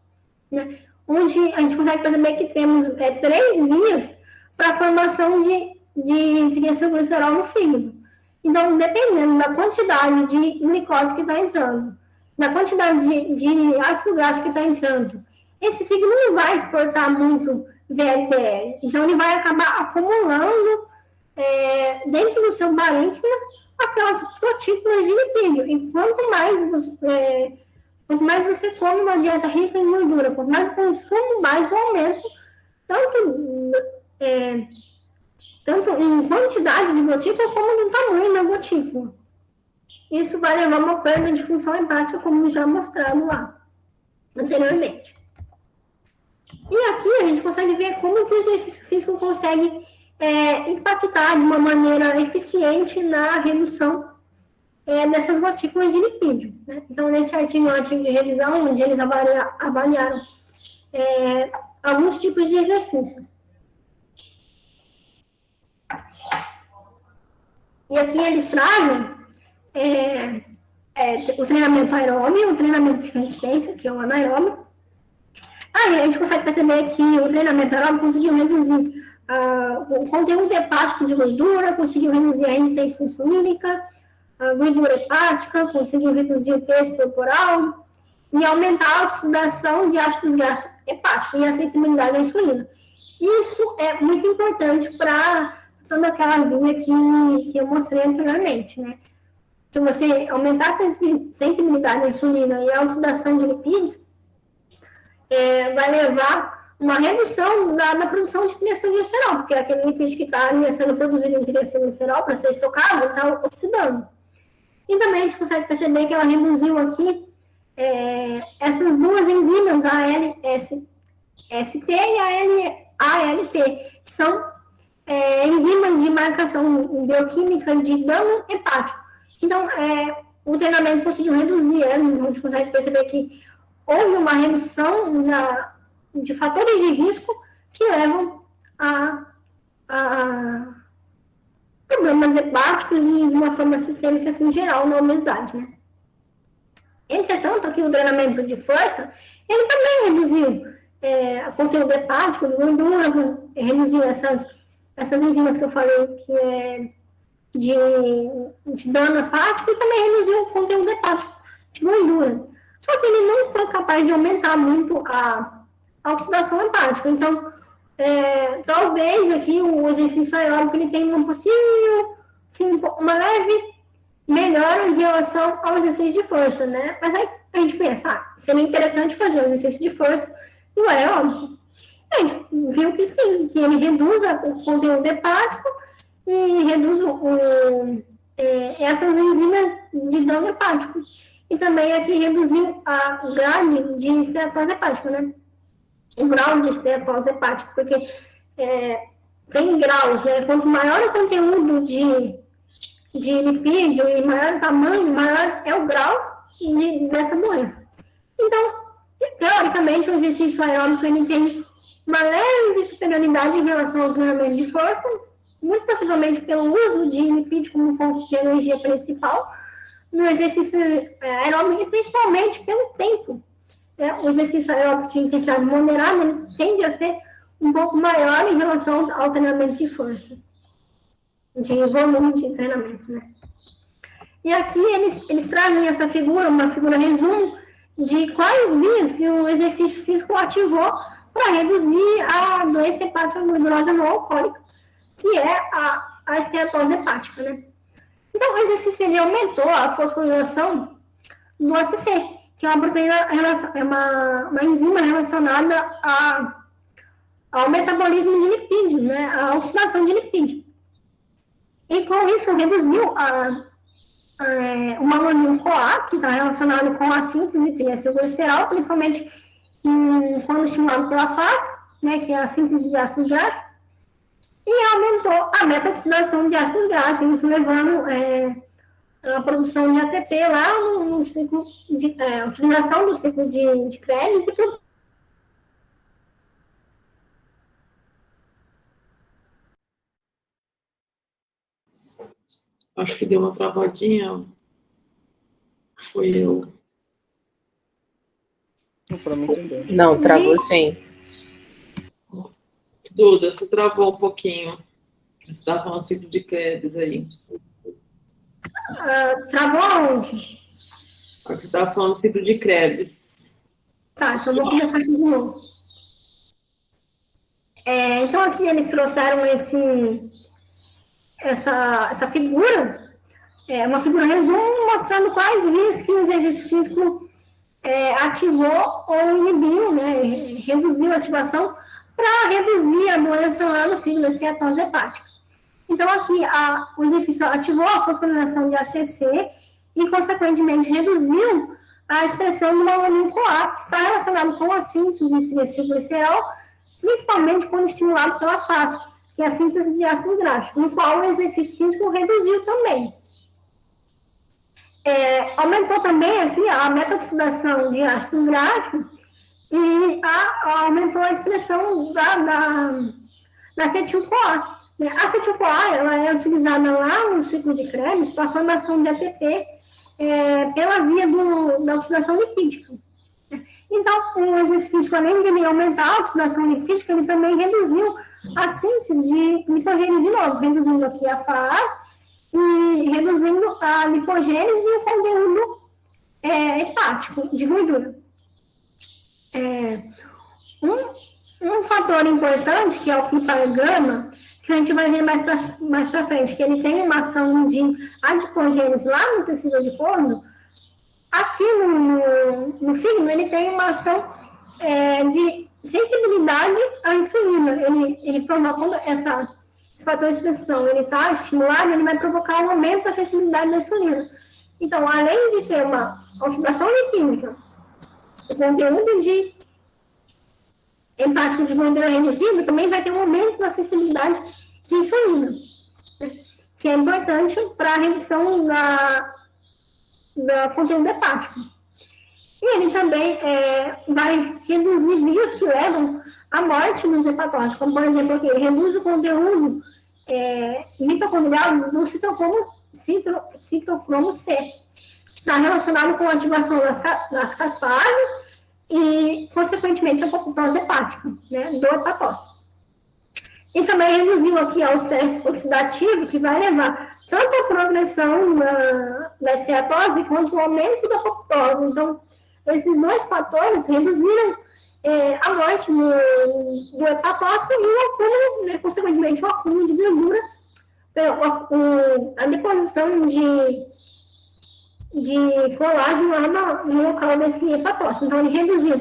né? Onde a gente consegue perceber que temos 3 vias para a formação de triacilglicerol no fígado. Então, dependendo da quantidade de glicose que está entrando, da quantidade de ácido graxo que está entrando, esse fígado não vai exportar muito VLDL. Então, ele vai acabar acumulando dentro do seu parênquima aquelas gotículas de lipídio. E quanto mais você come uma dieta rica em gordura, quanto mais o consumo, mais o aumento, tanto tanto em quantidade de gotícula como no tamanho da gotícula. Isso vai levar a uma perda de função hepática, como já mostrado lá anteriormente. E aqui a gente consegue ver como que o exercício físico consegue impactar de uma maneira eficiente na redução dessas gotículas de lipídio, né? Então, nesse artigo, um artigo de revisão, onde eles avaliaram alguns tipos de exercício. E aqui eles trazem o treinamento aeróbio, o treinamento de resistência, que é o anaeróbio. Aí a gente consegue perceber que o treinamento aeróbio conseguiu reduzir o conteúdo hepático de gordura, conseguiu reduzir a resistência insulínica, a gordura hepática, conseguiu reduzir o peso corporal e aumentar a oxidação de ácidos graxos hepáticos e a sensibilidade à insulina. Isso é muito importante para toda aquela via que eu mostrei anteriormente, né? Se você aumentar a sensibilidade à insulina e a oxidação de lipídios, vai levar uma redução da produção de triacilglicerol, porque aquele lipídio que está sendo produzido em triacilglicerol para ser estocado, está oxidando. E também a gente consegue perceber que ela reduziu aqui essas duas enzimas, a ALST e a ALT, que são enzimas de marcação bioquímica de dano hepático. Então, o treinamento conseguiu reduzir ela, então a gente consegue perceber que houve uma redução de fatores de risco que levam a problemas hepáticos e de uma forma sistêmica, assim, geral, na obesidade, né? Entretanto, aqui o treinamento de força, ele também reduziu o conteúdo hepático de gordura, reduziu essas enzimas que eu falei que é de dano hepático e também reduziu o conteúdo hepático de gordura. Só que ele não foi capaz de aumentar muito a oxidação hepática. Então, talvez aqui o exercício aeróbico ele tenha uma possível, assim, uma leve melhora em relação ao exercício de força, né? Mas aí a gente pensa, seria interessante fazer o exercício de força e o aeróbico. A gente viu que sim, que ele reduz o conteúdo hepático e reduz essas enzimas de dano hepático. E também aqui reduziu a grade de esteatose hepática, né? O grau de esteatose hepática, porque tem graus, né? Quanto maior o conteúdo de lipídio e maior o tamanho, maior é o grau dessa doença. Então, teoricamente, o exercício aeróbico ele tem uma leve superioridade em relação ao treinamento de força, muito possivelmente pelo uso de lipídio como fonte de energia principal no exercício aeróbico e principalmente pelo tempo. O exercício aeróbico de intensidade moderada ele tende a ser um pouco maior em relação ao treinamento de força, de volume de treinamento, né? E aqui eles trazem essa figura, uma figura resumo de quais vias que o exercício físico ativou para reduzir a doença hepática gordurosa não alcoólica, que é a esteatose hepática, né? Então, o exercício ele aumentou a fosforilação do ACC, que é uma proteína, uma enzima relacionada ao metabolismo de lipídio, né? A oxidação de lipídio. E com isso reduziu o malonil-CoA, que está relacionado com a síntese de triacilglicerol, principalmente quando estimulado pela FAS, né, que é a síntese de ácidos graxos, e aumentou a beta-oxidação de ácidos graxos, isso levando a produção de ATP lá no ciclo de utilização do ciclo de Krebs e Acho que deu uma travadinha. Foi eu. Para mim também. Não, travou sim. Duda, você travou um pouquinho. Você estava falando ciclo de Krebs aí. Travou aonde? Você estava falando ciclo de Krebs. Tá, então vou começar aqui de novo. Então aqui eles trouxeram essa figura, uma figura resumo mostrando quais vias que o exercício físico ativou ou inibiu, né, reduziu a ativação para reduzir a doença lá no fígado, a esteatose hepática. Então, aqui, o exercício ativou a fosforilação de ACC e, consequentemente, reduziu a expressão do malamin-CoA, que está relacionado com a síntese de triacilglicerol, principalmente quando estimulado pela FAS, que é a síntese de ácido gráfico, no qual o exercício físico reduziu também. Aumentou também aqui a meta-oxidação de ácido gráfico e aumentou a expressão da acetil-CoA. A acetil-CoA ela é utilizada lá no ciclo de Krebs para a formação de ATP pela via da oxidação lipídica. Então, o exercício físico, além de ele aumentar a oxidação lipídica, ele também reduziu a síntese de lipogênese de novo, reduzindo aqui a FAS e reduzindo a lipogênese e o conteúdo hepático de gordura. Um fator importante, que é o pipargama, que a gente vai ver mais para frente, que ele tem uma ação de adipogênese lá no tecido adiposo, aqui no fígado ele tem uma ação de sensibilidade à insulina. Ele provoca esse fator de expressão, ele está estimulado, ele vai provocar um aumento da sensibilidade da insulina. Então, além de ter uma oxidação lipídica, o conteúdo hepático de gordura reduzido, também vai ter um aumento da sensibilidade de insulina, que é importante para a redução do conteúdo hepático. E ele também vai reduzir vias que levam à morte dos hepatócitos, como, por exemplo, aqui, ele reduz o conteúdo mitocondrial do citocromo C, que está relacionado com a ativação das caspases e, consequentemente, a apoptose hepática, né, do hepatócito. E também reduziu aqui o estresse oxidativo, que vai levar tanto a progressão da esteatose quanto o aumento da apoptose. Então, esses dois fatores reduziram a morte do hepatócito e o acúmulo, né, consequentemente, o acúmulo de gordura, a deposição de colágeno lá no local desse hepatócito. Então, ele reduziu,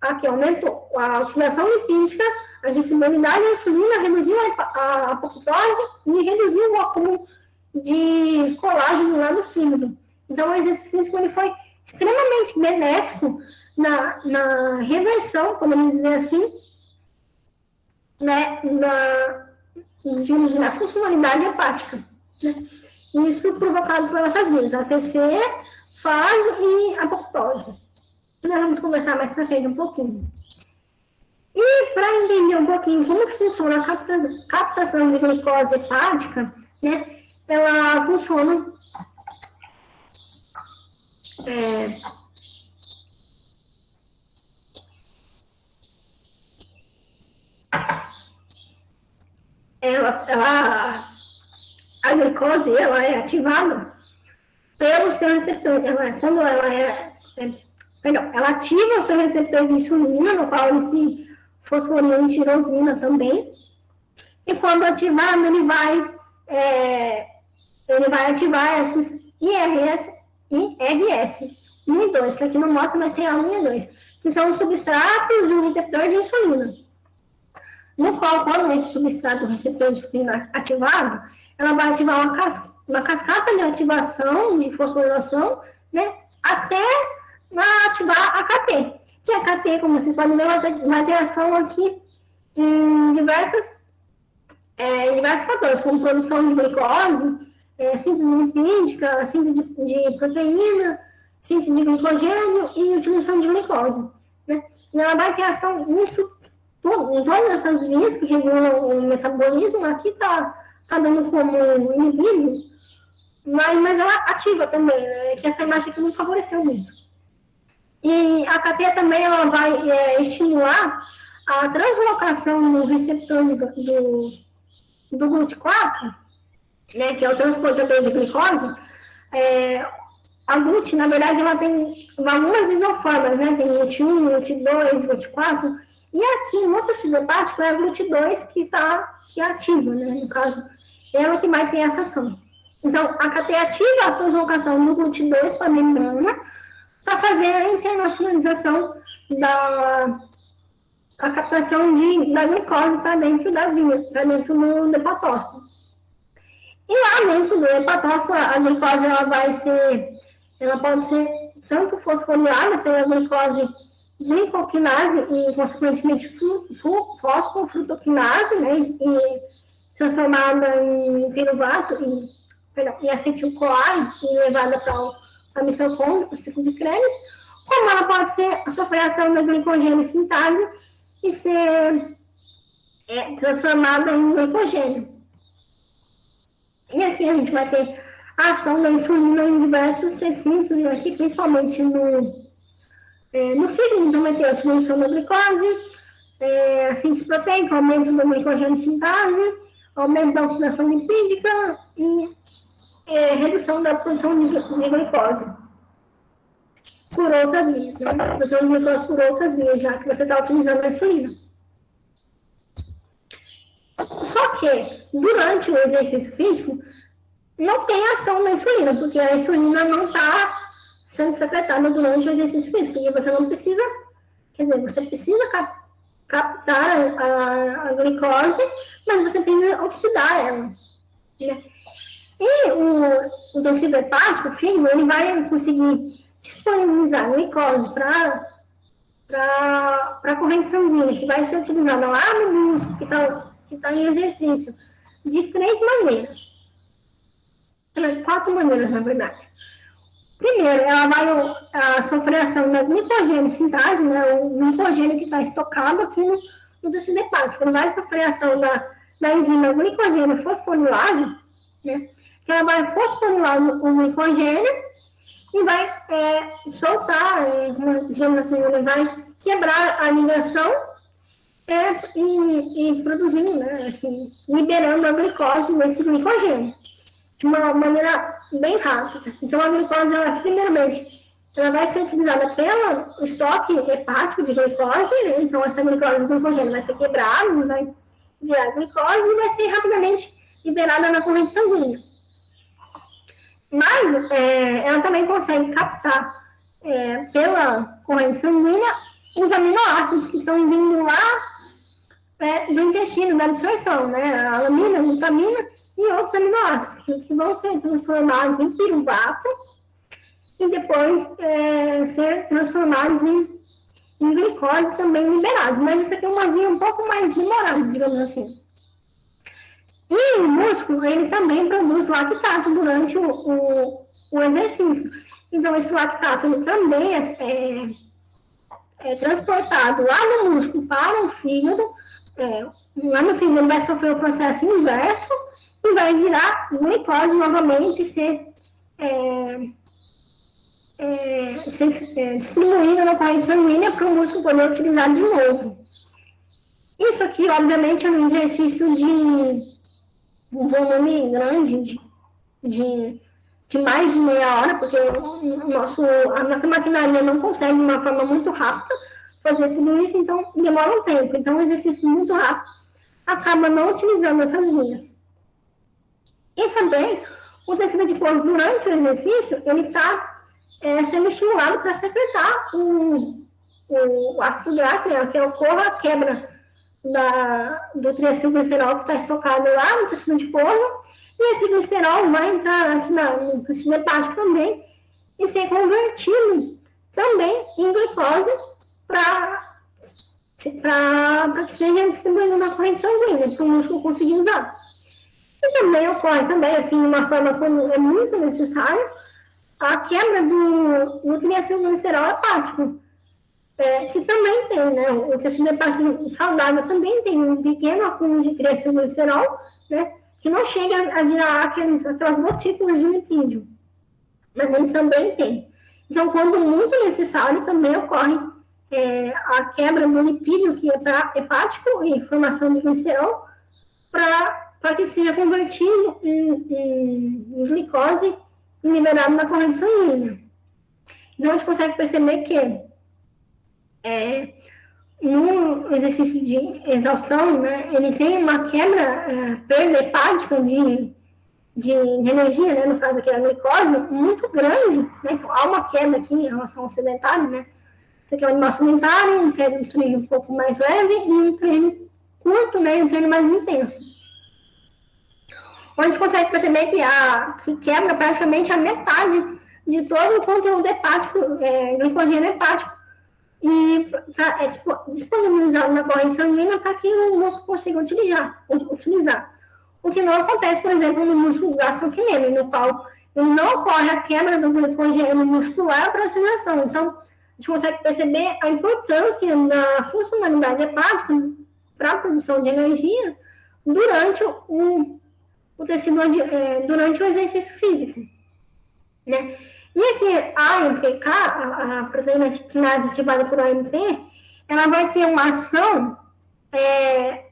aqui aumentou a oxidação lipídica, a sensibilidade à insulina, reduziu a apoptose e reduziu o acúmulo de colágeno lá no fígado. Então, o exercício físico ele foi extremamente benéfico na reversão, podemos dizer assim, né, da funcionalidade hepática, né? Isso provocado por essas vias, ACC, FAS e apoptose. Nós vamos conversar mais para frente um pouquinho. E para entender um pouquinho como funciona a captação de glicose hepática, né, ela funciona a glicose ela é ativada pelo seu receptor. Ela ativa o seu receptor de insulina, no qual ele se fosforila em tirosina também. E quando ativado, ele vai ativar esses IRS 1 e 2, que aqui não mostra, mas tem a 1 e a 2, que são os substratos do receptor de insulina. No qual, quando esse substrato do receptor de insulina ativado, ela vai ativar uma cascata de ativação, de fosforilação, né, até ativar a KT. Que a KT, como vocês podem ver, ela vai ter ação aqui em diversos fatores, como produção de glicose, síntese lipídica, síntese de proteína, síntese de glicogênio e utilização de glicose, né? E ela vai ter ação nisso tudo, em todas essas vias que regulam o metabolismo. Aqui está dando como inibido, mas ela ativa também, né? Que essa imagem aqui não favoreceu muito. E a KT também ela vai estimular a translocação do receptor do GLUT4, né, que é o transportador de glicose. A GLUT, na verdade, ela tem algumas isoformas, né? Tem GLUT1, GLUT2, GLUT4, e aqui no tecido hepático é a GLUT2 que ativa, né? No caso, ela que vai ter essa ação. Então, a KT ativa a translocação do GLUT2 para a membrana para fazer a internacionalização a captação da glicose para dentro da via, para dentro do hepatócito. E lá dentro do hepatócito, a glicose ela pode ser tanto fosforilada pela glicose glicoquinase e, consequentemente, fosfofrutoquinase, né, e transformada em piruvato e acetil-CoA e levada para a mitocôndria, para o ciclo de Krebs, como ela pode ser a sofrer ação da glicogênio sintase e ser transformada em glicogênio. E aqui a gente vai ter a ação da insulina em diversos tecidos, e aqui principalmente no fígado, então vai ter a diminuição da glicose, a síntese proteica, aumento da glicogênio sintase, aumento da oxidação lipídica e redução da produção de glicose por outras vias, né? Produção de glicose por outras vias, já que você está utilizando a insulina. Só que, durante o exercício físico, não tem ação da insulina, porque a insulina não está sendo secretada durante o exercício físico, porque você não precisa, quer dizer, você precisa captar a glicose, mas você precisa oxidar ela, né? E o tecido hepático, o fígado, ele vai conseguir disponibilizar a glicose para a corrente sanguínea, que vai ser utilizada lá no músculo, que está em exercício, de 3 maneiras. 4 maneiras, na verdade. Primeiro, ela vai sofrer ação da glicogênio sintase, né, o glicogênio que está estocado aqui no tecido hepático. Ele vai sofrer ação da enzima glicogênio fosforilase, né, que ela vai fosforilar o glicogênio e vai soltar, digamos assim, ele vai quebrar a ligação e produzindo, né, assim, liberando a glicose desse glicogênio de uma maneira bem rápida. Então, a glicose, primeiramente, ela vai ser utilizada pelo estoque hepático de glicose, né? Então, essa glicose do glicogênio vai ser quebrada, vai virar glicose e vai ser rapidamente liberada na corrente sanguínea. Mas, ela também consegue captar, pela corrente sanguínea, os aminoácidos que estão vindo lá do intestino, da absorção, né? A alanina, a glutamina e outros aminoácidos que vão ser transformados em piruvato e depois ser transformados em glicose também liberados. Mas isso aqui é uma via um pouco mais demorada, digamos assim. E o músculo, ele também produz lactato durante o exercício. Então, esse lactato ele também é transportado lá no músculo para o fígado. Lá no fígado ele vai sofrer o processo inverso e vai virar glicose novamente e ser distribuída na corrente sanguínea para o músculo poder utilizar de novo. Isso aqui, obviamente, é um exercício de um volume grande, de mais de meia hora, porque a nossa maquinaria não consegue, de uma forma muito rápida, fazer tudo isso, então demora um tempo. Então, um exercício muito rápido acaba não utilizando essas vias. E também, o tecido adiposo, durante o exercício, ele está sendo estimulado para secretar o ácido gráfico, né, que ocorra a quebra do triacilglicerol que está estocado lá no tecido adiposo, e esse glicerol vai entrar aqui no tecido hepático também e ser convertido também em glicose para que seja distribuído na corrente sanguínea, para o músculo conseguir usar. E também ocorre também, assim, de uma forma quando é muito necessário, a quebra do triacilglicerol hepático, que também tem, né, o tecido hepático saudável também tem um pequeno acúmulo de triacilglicerol, né, que não chega a virar aquelas gotículas de lipídio, mas ele também tem. Então, quando muito necessário, também ocorre a quebra do lipídio que é hepático e formação de glicerol para que seja convertido em glicose e liberado na corrente sanguínea. Então, a gente consegue perceber que no exercício de exaustão, né, ele tem uma quebra, perda hepática de energia, né, no caso aqui a glicose, muito grande, né, então há uma quebra aqui em relação ao sedentário, né, Isso aqui é um animal sedentário, quer um treino um pouco mais leve e um treino curto, né, e um treino mais intenso. Onde a gente consegue perceber que quebra praticamente a metade de todo o conteúdo hepático, glicogênio hepático, e disponibilizado na corrente sanguínea para que o músculo consiga utilizar. O que não acontece, por exemplo, no músculo gastrocnêmico, no qual ele não ocorre a quebra do glicogênio muscular para a utilização. Então, a gente consegue perceber a importância da funcionalidade hepática para a produção de energia durante o tecido, durante o exercício físico, né? E aqui, a AMPK, a proteína quinase ativada por AMP, ela vai ter uma ação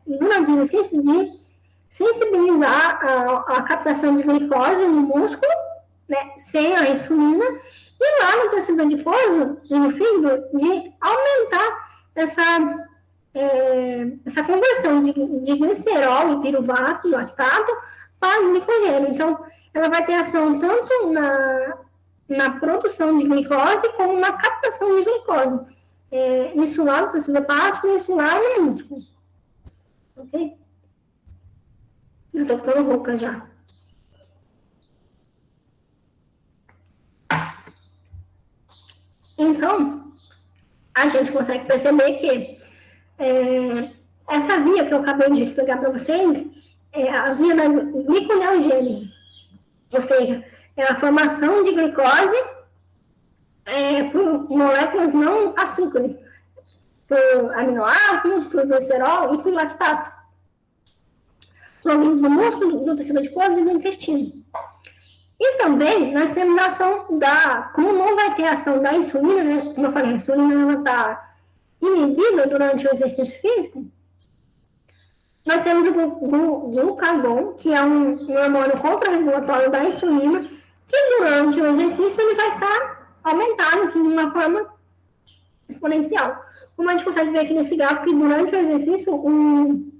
durante o exercício de sensibilizar a captação de glicose no músculo, né, sem a insulina, e lá no tecido adiposo e no fígado, de aumentar essa conversão de glicerol e piruvato, lactato, para glicogênio. Então, ela vai ter ação tanto na produção de glicose como na captação de glicose. Isso lá no tecido hepático e isso lá no músculo. Ok? Eu estou ficando rouca já. Então, a gente consegue perceber que essa via que eu acabei de explicar para vocês é a via da gliconeogênese, ou seja, é a formação de glicose por moléculas não açúcares, por aminoácidos, por glicerol e por lactato, provindo do músculo, do tecido adiposo e do intestino. E também nós temos a ação como não vai ter ação da insulina, né? Como eu falei, a insulina está inibida durante o exercício físico. Nós temos o glucagon, que é um hormônio contrarregulatório da insulina, que durante o exercício ele vai estar aumentado assim, de uma forma exponencial. Como a gente consegue ver aqui nesse gráfico, que durante o exercício o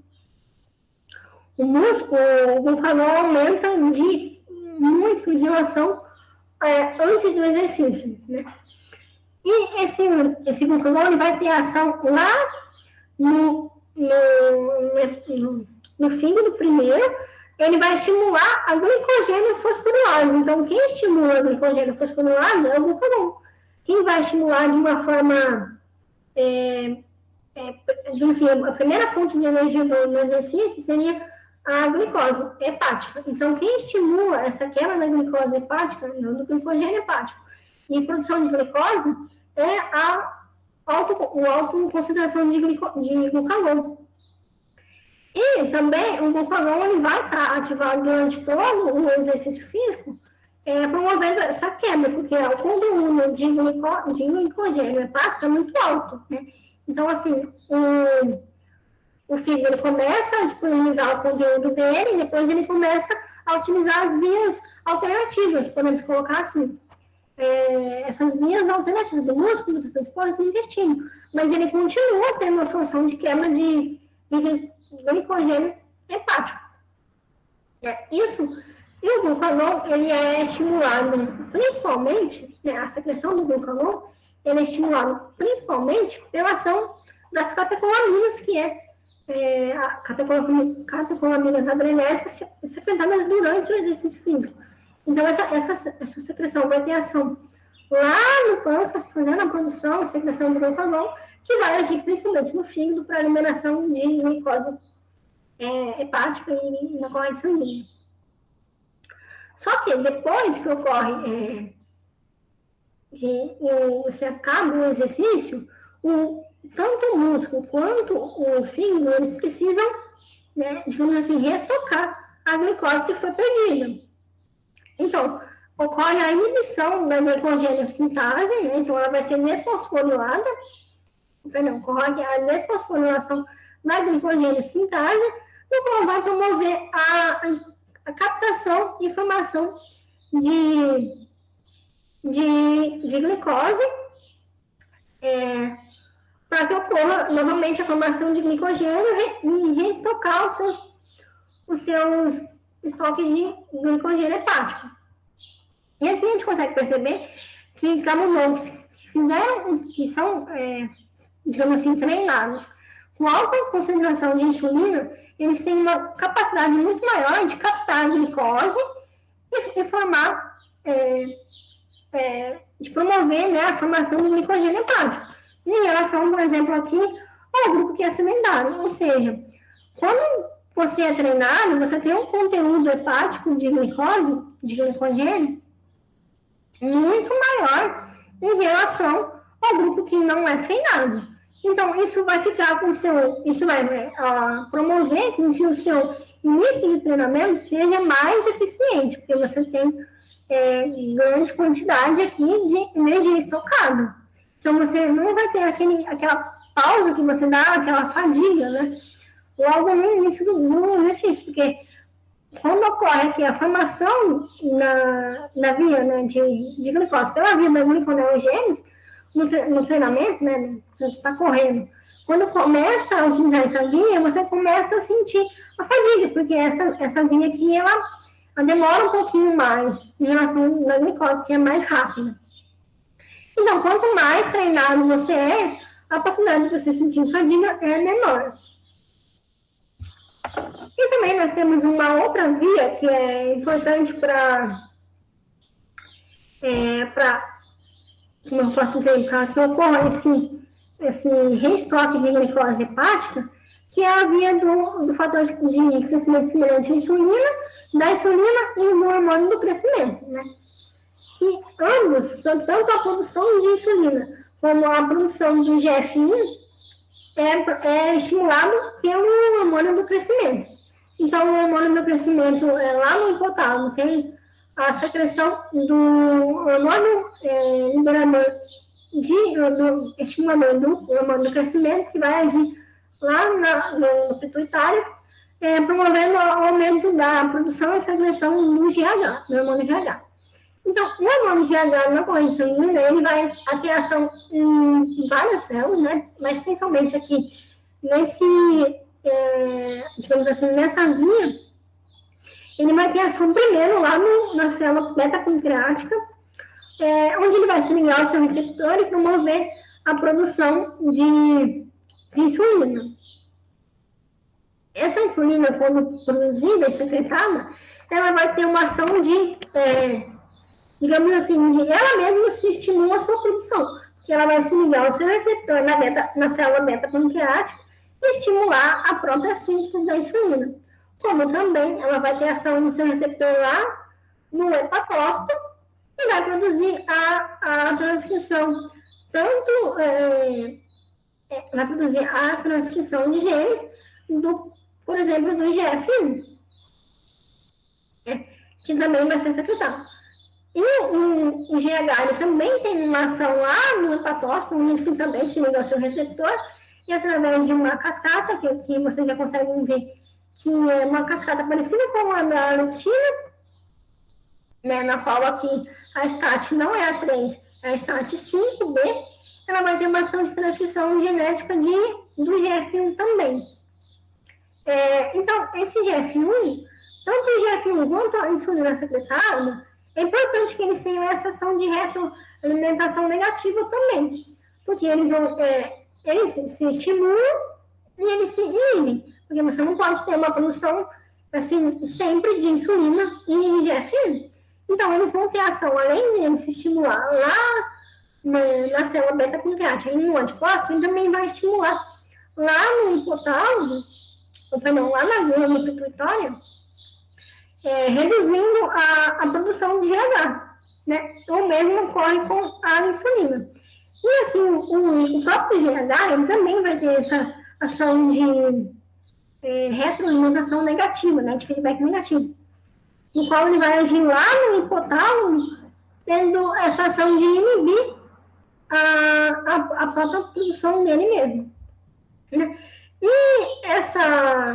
glucagon aumenta muito em relação antes do exercício, né? E esse glucagon ele vai ter ação lá no fígado primeiro, ele vai estimular a glicogênio fosforilase. Então, quem estimula a glicogênio fosforilase é o glucagon. Quem vai estimular de uma forma, assim, a primeira fonte de energia no exercício seria a glicose hepática. Então, quem estimula essa quebra da glicose hepática, do glicogênio hepático, e produção de glicose é a alta concentração de glucagon. E também o glucagon ele vai estar ativado durante todo o exercício físico, promovendo essa quebra, porque o conteúdo de glicogênio hepático é muito alto, né? Então, assim, o fígado ele começa a disponibilizar o conteúdo dele e depois ele começa a utilizar as vias alternativas, podemos colocar assim. Essas vias alternativas do músculo, do tecido adiposo e do intestino. Mas ele continua tendo a solução de quebra de glicogênio hepático. Isso, e o glucagon, ele é estimulado principalmente, né, a secreção do glucagon, ele é estimulado principalmente pela ação das catecolaminas, que catecolaminas adrenérgicas secretadas durante o exercício físico. Então, essa secreção vai ter ação lá no pâncreas, fazendo a produção e secreção do glucagon, que vai agir principalmente no fígado para a eliminação de glicose hepática e na corrente sanguínea. Só que depois que ocorre, que você acaba o exercício, tanto o músculo quanto o fígado, eles precisam, né, digamos assim, restocar a glicose que foi perdida. Então, ocorre a inibição da glicogênio sintase, né? Então ela vai ser desfosforilada, ocorre a desfosforilação da glicogênio sintase, o qual vai promover a captação e formação de glicose, para que ocorra novamente a formação de glicogênio e reestocar os seus estoques de glicogênio hepático. E aqui a gente consegue perceber que camundongos que são, digamos assim, treinados com alta concentração de insulina, eles têm uma capacidade muito maior de captar a glicose e formar, de promover, né, a formação do glicogênio hepático. Em relação, por exemplo, aqui ao grupo que é sedentário, ou seja, quando você é treinado, você tem um conteúdo hepático de glicose, de glicogênio, muito maior em relação ao grupo que não é treinado. Então, isso vai ficar com o seu, isso vai promover com que o seu início de treinamento seja mais eficiente, porque você tem grande quantidade aqui de energia estocada. Então, você não vai ter aquela pausa que você dá, aquela fadiga, né? Logo no início do exercício, porque quando ocorre aqui a formação na via, né, de glicose pela via da gliconeogênese, no treinamento, né, você está correndo, quando começa a utilizar essa via, você começa a sentir a fadiga, porque essa via aqui, ela demora um pouquinho mais em relação da glicose, que é mais rápida. Então, quanto mais treinado você é, a possibilidade de você sentir fadiga é menor. E também nós temos uma outra via que é importante para como eu posso dizer, para que ocorra esse reestoque de glicose hepática, que é a via do fator de crescimento semelhante à insulina, da insulina e do hormônio do crescimento, né? Que ambos, tanto a produção de insulina como a produção do GF1, é estimulado pelo hormônio do crescimento. Então, o hormônio do crescimento, lá no hipotálamo, tem a secreção do hormônio liberador, estimulador do hormônio do crescimento, que vai agir lá no pituitário, promovendo o aumento da produção e secreção do GH, do hormônio GH. Então, o hormônio GH na corrente sanguínea, ele vai ter ação em várias células, né? Mas principalmente aqui digamos assim, nessa via, ele vai ter ação primeiro lá na célula beta-pancreática, onde ele vai se ligar ao seu receptor e promover a produção de insulina. Essa insulina, quando produzida e secretada, ela vai ter uma ação digamos assim, ela mesma se estimula a sua produção, porque ela vai se ligar ao seu receptor na célula beta-pancreática e estimular a própria síntese da insulina. Como também ela vai ter ação no seu receptor lá no hepatócito e vai produzir a transcrição, vai produzir a transcrição de genes, por exemplo, do IGF-1, que também vai ser secretado. E o GH ele também tem uma ação lá no hepatócito, onde também se liga ao seu receptor, e através de uma cascata, que vocês já conseguem ver, que é uma cascata parecida com a da leptina, né, na qual aqui a STAT não é a 3, é a STAT 5B, ela vai ter uma ação de transcrição genética do GF1 também. Então, esse GF1, tanto o GF1 quanto a insulina secretada, é importante que eles tenham essa ação de retroalimentação negativa também, porque eles se estimulam e eles se inibem, porque você não pode ter uma produção assim, sempre de insulina e IGF-1. Então, eles vão ter ação, além de eles se estimular lá na célula beta-pancreática e no anticórtex, ele também vai estimular lá no hipotálamo, lá na glândula pituitária, reduzindo a produção de GH, né? O mesmo ocorre com a insulina. E aqui o próprio GH, ele também vai ter essa ação de retroalimentação negativa, né? De feedback negativo, no qual ele vai agir lá no hipotálamo, tendo essa ação de inibir a própria produção dele mesmo, né? E essa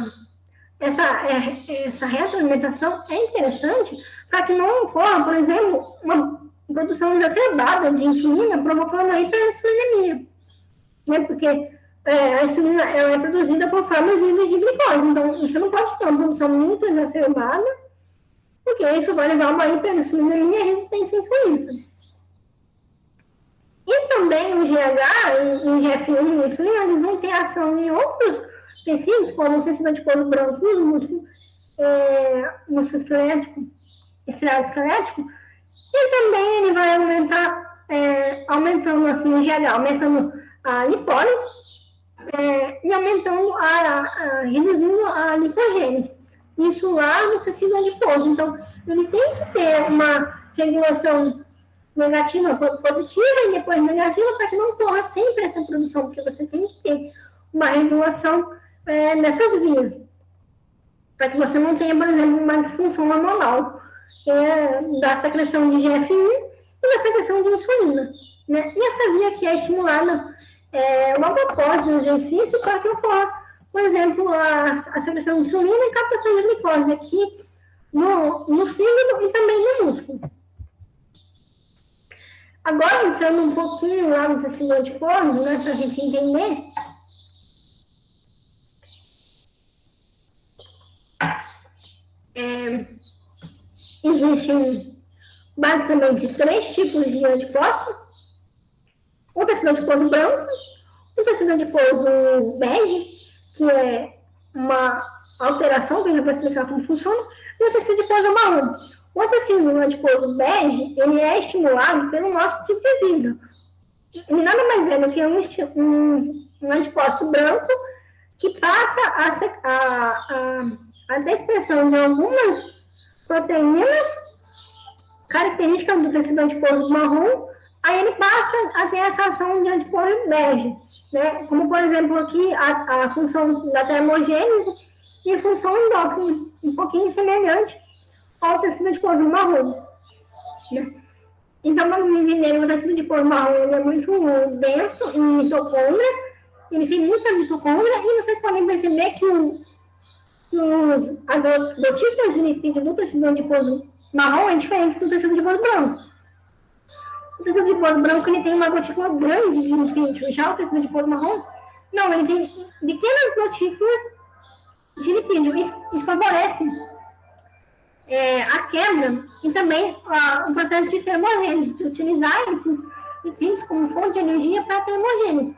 retroalimentação é interessante para que não ocorra, por exemplo, uma produção exacerbada de insulina, provocando a hiperinsulinemia, né? Porque a insulina ela é produzida por formas livres de glicose, então você não pode ter uma produção muito exacerbada, porque isso vai levar a uma hiperinsulinemia e resistência insulínica. E também o GH e o GF1 e a insulina, eles vão ter ação em outros tecidos, como o tecido adiposo branco e o músculo esquelético, estriado esquelético, e também ele vai aumentar, aumentando assim o GH, aumentando a lipólise, e aumentando, reduzindo a lipogênese. Isso lá no tecido adiposo. Então, ele tem que ter uma regulação negativa, positiva e depois negativa, para que não ocorra sempre essa produção, porque você tem que ter uma regulação nessas vias, para que você não tenha, por exemplo, uma disfunção hormonal da secreção de GF1 e da secreção de insulina, né? E essa via que é estimulada logo após o exercício, para que ocorra, por exemplo, a secreção de insulina e captação de glicose aqui no fígado e também no músculo. Agora, entrando um pouquinho lá no tecido adiposo, né, para a gente entender. Existem basicamente 3 tipos de adipócito: o tecido adiposo branco, o tecido adiposo bege, que é uma alteração, que eu já vou explicar como funciona, e o tecido adiposo marrom. O tecido adiposo bege, ele é estimulado pelo nosso tipo de vida. Ele nada mais é do que um adipócito branco que passa a ter expressão de algumas proteínas características do tecido adiposo marrom, aí ele passa a ter essa ação de adiposo bege, né? Como, por exemplo, aqui a função da termogênese e a função endócrina, um pouquinho semelhante ao tecido adiposo marrom, né? Então, vamos entender que o tecido adiposo marrom ele é muito denso em mitocôndria, ele tem muita mitocôndria, e vocês podem perceber que as gotículas de lipídio do tecido adiposo marrom é diferente do tecido adiposo branco. O tecido adiposo branco ele tem uma gotícula grande de lipídio, já o tecido adiposo marrom, não, ele tem pequenas gotículas de lipídio. Isso favorece a quebra e também o processo de termogênese, de utilizar esses lipídios como fonte de energia para a termogênese,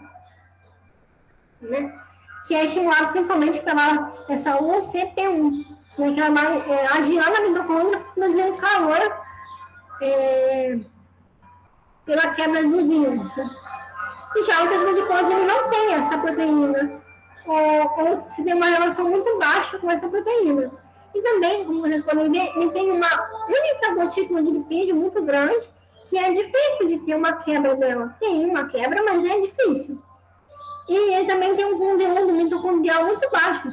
né? Que é estimulado principalmente pela essa UCP1, né? Que ela vai agir lá na mitocôndria, produzindo calor pela quebra dos íons, né? E já o tecido adiposo ele não tem essa proteína, ou se tem uma relação muito baixa com essa proteína. E também, como vocês podem ver, ele tem uma única gotícula de lipídio muito grande, que é difícil de ter uma quebra dela. Tem uma quebra, mas é difícil. E ele também tem um conteúdo mitocondrial muito baixo.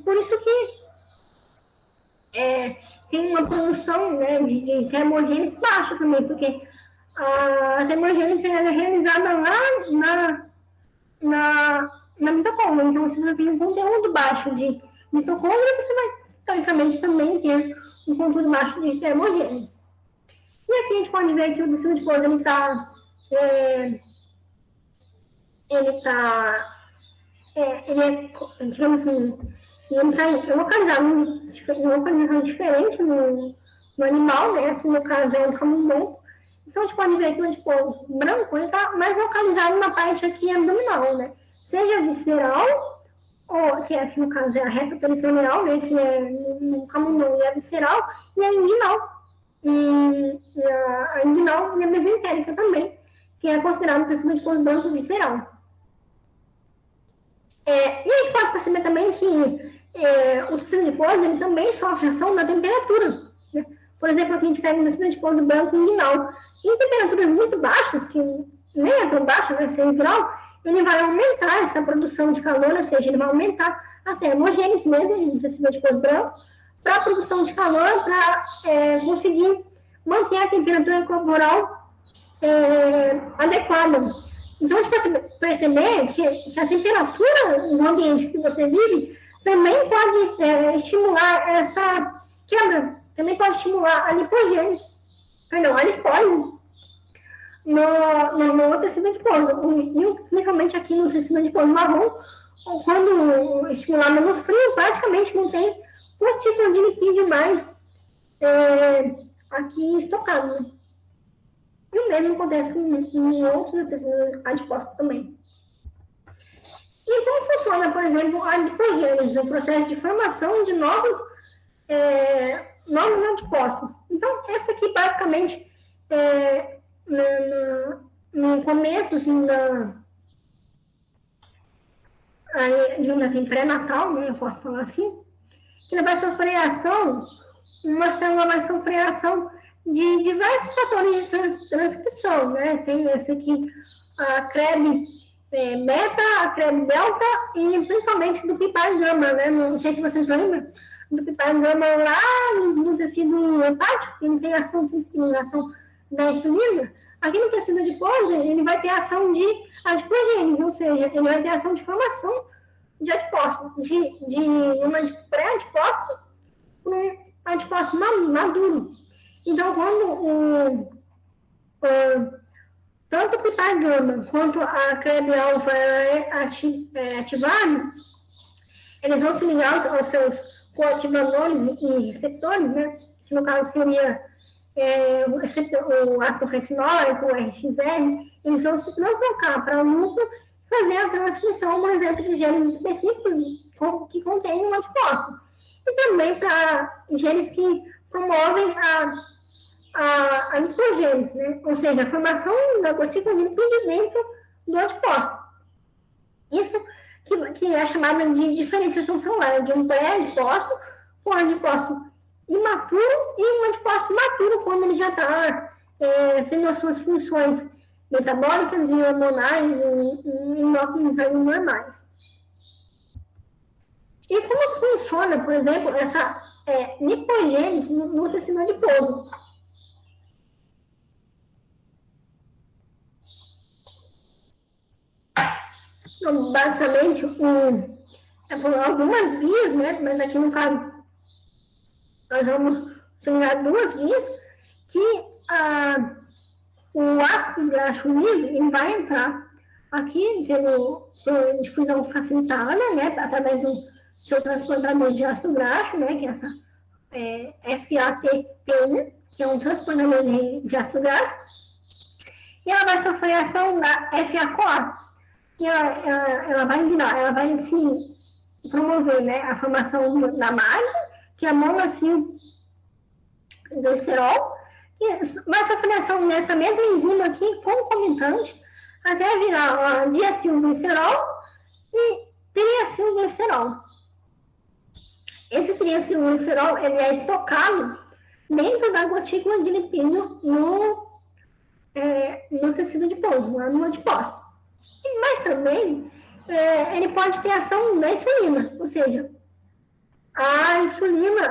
Por isso que tem uma produção, né, de termogênese baixa também, porque a termogênese é realizada lá na mitocôndria. Então, se você tem um conteúdo baixo de mitocôndria, você vai teoricamente também ter um conteúdo baixo de termogênese. E aqui a gente pode ver que o tecido adiposo ele digamos assim, ele está localizado em uma localização diferente no animal, né? Aqui no caso é um camundongo. Então a gente pode ver que o adiposo branco ele está mais localizado na parte aqui abdominal, né? Seja visceral, ou que aqui no caso é a reta peritoneal, né, que é no camundongo e a visceral, e a inguinal, a inguinal e a mesentérica também, que é considerado o tecido adiposo branco visceral. E a gente pode perceber também que o tecido adiposo ele também sofre ação da temperatura, né? Por exemplo, aqui a gente pega o tecido adiposo branco inguinal, em temperaturas muito baixas, que nem é tão baixa, né, 6 graus, ele vai aumentar essa produção de calor, ou seja, ele vai aumentar a termogênese mesmo no tecido adiposo branco, para a produção de calor, para conseguir manter a temperatura corporal adequada. Então, a gente pode perceber que a temperatura no ambiente que você vive também pode estimular essa quebra, também pode estimular a lipogênese, a lipólise, no tecido adiposo, principalmente aqui no tecido adiposo marrom, quando estimulado no frio, praticamente não tem gotícula de lipídio mais aqui estocado, né? E o mesmo acontece com outros tecidos adiposos também. E como funciona, por exemplo, a adipogênese, o processo de formação de novos antipostos? Então, essa aqui, basicamente, no começo, assim, digamos assim, pré-natal, né, eu posso falar assim, que ela vai sofrer ação, uma célula vai sofrer ação de diversos fatores de transcrição, né? Tem esse aqui, a CREB beta, a CREB delta e principalmente do PPAR gama, né? Não sei se vocês lembram do PPAR gama lá no tecido hepático, ele tem ação de sensibilização da insulina. Aqui no tecido adiposo, ele vai ter ação de adipogênese, ou seja, ele vai ter ação de formação de adipócito, de uma pré-adipócito para um adipócito maduro. Então, quando tanto o PPAR gama quanto a CREB alfa é ativado, eles vão se ligar aos seus coativadores e receptores, né? Que no caso seria o ácido retinóico, o RXR, eles vão se translocar para o núcleo e fazer a transcrição, por exemplo, de genes específicos que contêm um adipócito. E também para genes que promovem a lipogênese, né? Ou seja, a formação da gotícula de lipídio dentro do adipócito. Isso que é chamada de diferenciação celular, de um pré-adipócito com um adipócito imaturo e um adipócito maturo quando ele já está tendo as suas funções metabólicas e hormonais e endócrinas ali normais. E como funciona, por exemplo, essa lipogênese no tecido adiposo? Então, basicamente, por algumas vias, né? Mas aqui no caso, nós vamos utilizar duas vias, que o ácido graxo livre ele vai entrar aqui pela difusão facilitada, né? Através do seu transportador de ácido graxo, né? Que é essa FATP1, que é um transportador de ácido graxo, e ela vai sofrer a ação da FA-CoA. E ela vai se promover, né, a formação da MAG, que é a monacilglicerol, e vai sofrer ação nessa mesma enzima aqui, concomitante, até virar a diacilglicerol e triacilglicerol. Esse triacilglicerol, ele é estocado dentro da gotícula de lipídio no tecido adiposo, no adipócito. Mas também ele pode ter ação da insulina, ou seja, a insulina,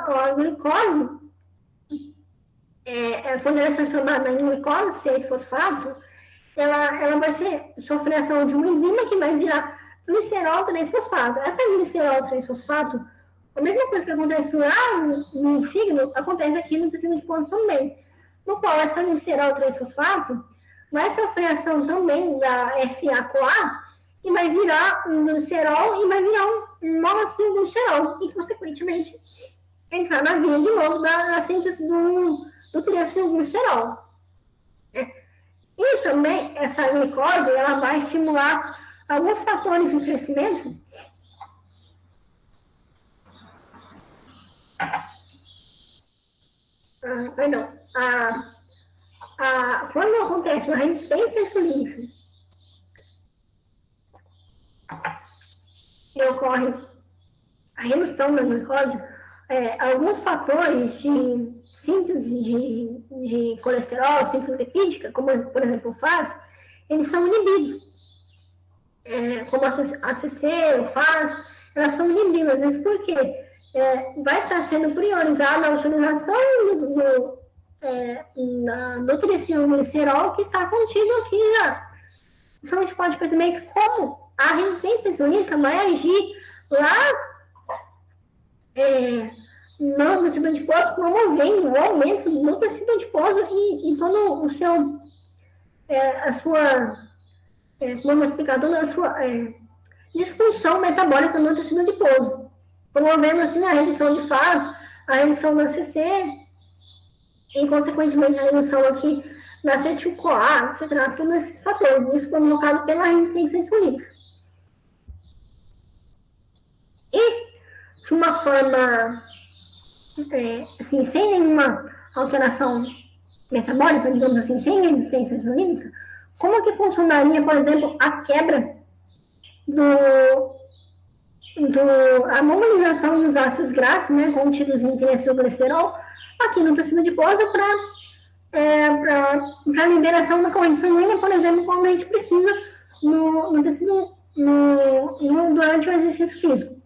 a glicose, quando ela é transformada em glicose, 6-fosfato, ela vai sofrer ação de uma enzima que vai virar glicerol 3-fosfato. Essa glicerol 3-fosfato, a mesma coisa que acontece lá no fígado, acontece aqui no tecido adiposo também, no qual essa glicerol 3-fosfato vai sofrer ação também da FA-CoA e vai virar um glicerol e vai virar um monacilglicerol e, consequentemente, entrar na via de novo da síntese do triacilglicerol. E também essa glicose ela vai estimular alguns fatores de crescimento quando acontece uma resistência insulínica e ocorre a redução da glicose, alguns fatores de síntese de colesterol, síntese lipídica, como por exemplo o FAS, eles são inibidos. Como a ACC, o FAS, elas são inibidas. Isso porque vai estar sendo priorizada a utilização do triacilglicerol que está contido aqui já. Então, a gente pode perceber que como a resistência insulínica vai agir lá no tecido adiposo, promovendo o aumento no tecido adiposo e todo o seu, a sua, como eu vou explicar, toda a sua disfunção metabólica no tecido adiposo, promovendo assim a redução de FAS, a redução da ACC, e, consequentemente, a redução aqui na acetil-CoA, se trata todos esses fatores. Isso provocado pela resistência insulínica. E, de uma forma, assim, sem nenhuma alteração metabólica, digamos assim, sem resistência insulínica, como que funcionaria, por exemplo, a quebra a mobilização dos ácidos graxos, né, contidos em triacilglicerol, aqui no tecido adiposo para liberação da corrente sanguínea, por exemplo, quando a gente precisa no tecido durante o exercício físico.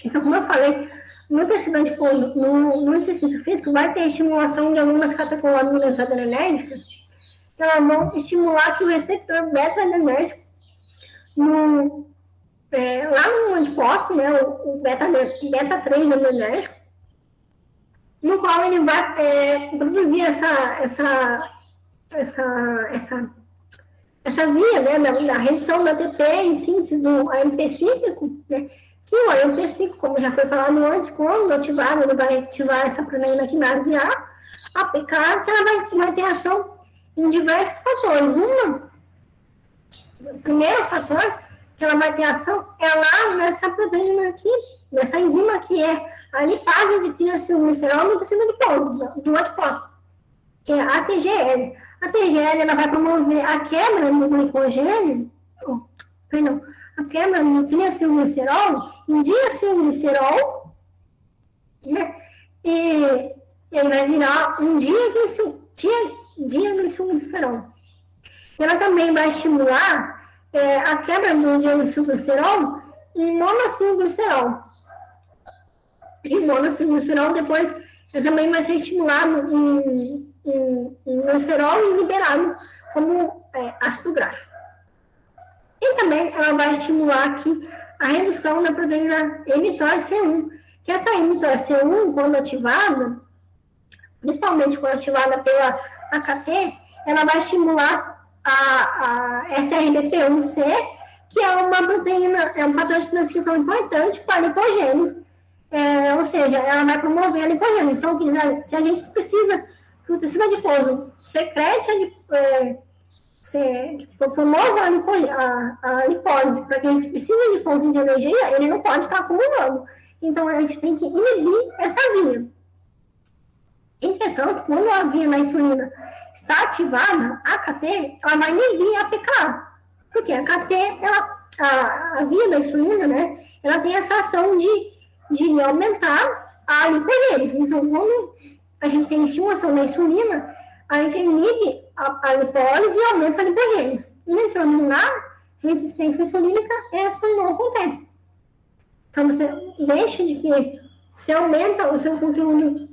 Então, como eu falei, no tecido adiposo, no exercício físico, vai ter estimulação de algumas catecolaminas adrenérgicas, que elas vão estimular que o receptor beta-adrenérgico, lá no adipócito, né, o beta-3 adrenérgico, no qual ele vai produzir essa via, né, da redução da ATP e síntese do AMP cíclico, né, que o AMP cíclico, como já foi falado antes, quando ativado, ele vai ativar essa proteína quinase A, APK, que ela vai ter ação em diversos fatores. O primeiro fator que ela vai ter ação é lá nessa proteína aqui, nessa enzima que é a lipase de triacilglicerol no tecido adiposo, do adipócito, que é a TGL. A TGL ela vai promover a quebra no glicogênio, a quebra no triacilglicerol em diacilglicerol, né? E ele vai virar um diacilglicerol. Ela também vai estimular a quebra do diacilglicerol em monacilglicerol. E monacilglicerol depois também vai ser estimulado em glicerol e liberado como ácido graxo. E também ela vai estimular aqui a redução da proteína mTOR-C1, que essa mTOR-C1, quando ativada, principalmente quando ativada pela AKT, ela vai estimular a SRBP1-C, que é uma proteína, é um fator de transcrição importante para a lipogênese, ou seja, ela vai promover a lipogênese. Então, se a gente precisa que o tecido adiposo secrete, promova a lipólise para que a gente precise de fonte de energia, ele não pode estar acumulando. Então, a gente tem que inibir essa via. Entretanto, quando a via da insulina está ativada, a AKT, ela vai inibir a PKA, porque a AKT, a via da insulina, né, ela tem essa ação de aumentar a lipogênese. Então, quando a gente tem estimulação da insulina, a gente inibe a lipólise e aumenta a lipogênese. Entrando na resistência insulínica, isso não acontece. Então, você deixa de ter, você aumenta o seu conteúdo,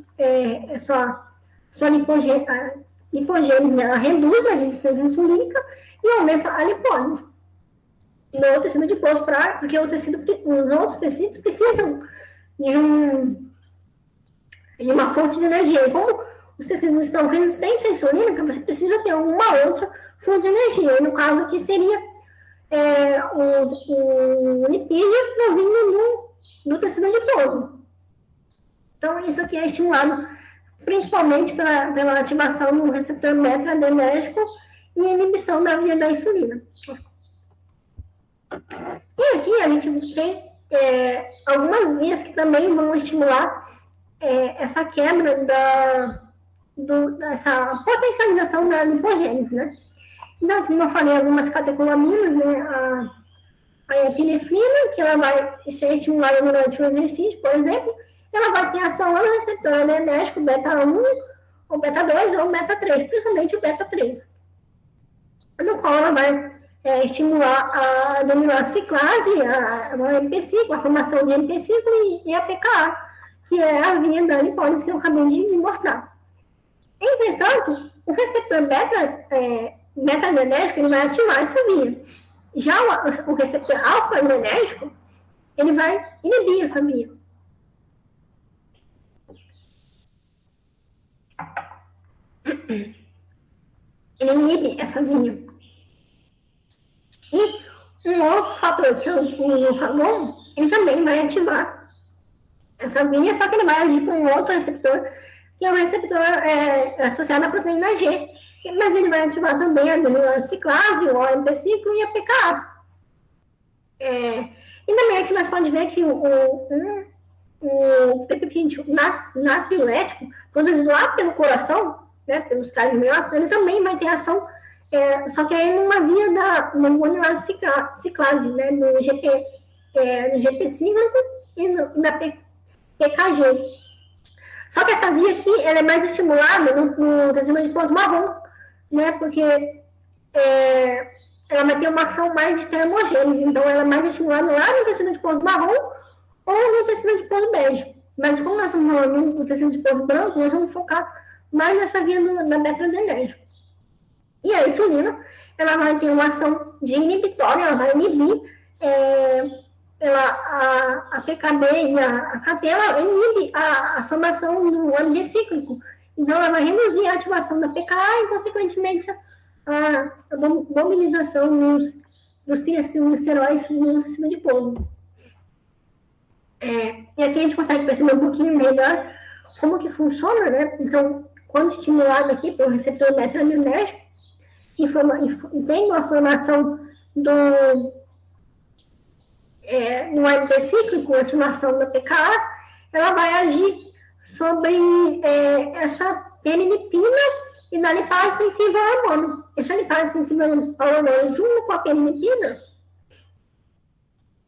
sua lipogênese, ela reduz a resistência insulínica e aumenta a lipólise no tecido adiposo, porque os outros tecidos precisam de uma fonte de energia. E como os tecidos estão resistentes à insulina, você precisa ter alguma outra fonte de energia. E no caso aqui seria o lipídio provindo do tecido adiposo. Então, isso aqui é estimulado principalmente pela ativação do receptor beta-adrenérgico e inibição da via da insulina. E aqui a gente tem algumas vias que também vão estimular essa quebra dessa potencialização da lipogênese, né? Então, como eu falei, algumas catecolaminas, né? A epinefrina, que ela vai ser estimulada durante o exercício, por exemplo, ela vai ter ação lá no receptor adrenérgico beta-1, ou beta-2, ou beta-3, principalmente o beta-3, no qual ela vai estimular a adenilaciclase, a MP5, a formação de MP5 e a PKA, que é a via da lipólise que eu acabei de mostrar. Entretanto, o receptor beta-adrenérgico ele vai ativar essa via. Já o receptor alfa-adrenérgico, ele vai inibir essa via. Ele inibe essa via. E um outro fator, que é o glucagon, ele também vai ativar essa via, só que ele vai agir com um outro receptor, que é um receptor associado à proteína G, mas ele vai ativar também a adenilase ciclase, o AMP ciclo e a PKA. E também aqui nós podemos ver que o peptídeo natriurético, produzido lá pelo coração, né, pelos cardiomiocytos, ele também vai ter ação, só que aí numa via da guanilase ciclase, né, no GP cíclico e na PKG. Só que essa via aqui, ela é mais estimulada no tecido adiposo marrom, né, porque ela vai ter uma ação mais de termogênese, então ela é mais estimulada lá no tecido adiposo marrom ou no tecido adiposo bege. Mas como nós estamos falando no tecido adiposo branco, nós vamos focar mais nessa via da beta-adrenérgico. E a insulina, ela vai ter uma ação de inibitória, ela vai inibir a PKB e a KT, ela inibe a formação do AMP cíclico. Então, ela vai reduzir a ativação da PKA e, consequentemente, a mobilização dos triacilgliceróis no tecido adiposo. E aqui a gente consegue perceber um pouquinho melhor como que funciona, né? Então, quando estimulado aqui pelo receptor beta-adrenérgico e tendo a formação do AMP cíclico, a ativação da PKA, ela vai agir sobre essa perinipina e da lipase sensível ao hormônio. Essa lipase sensível ao hormônio, junto com a perinipina,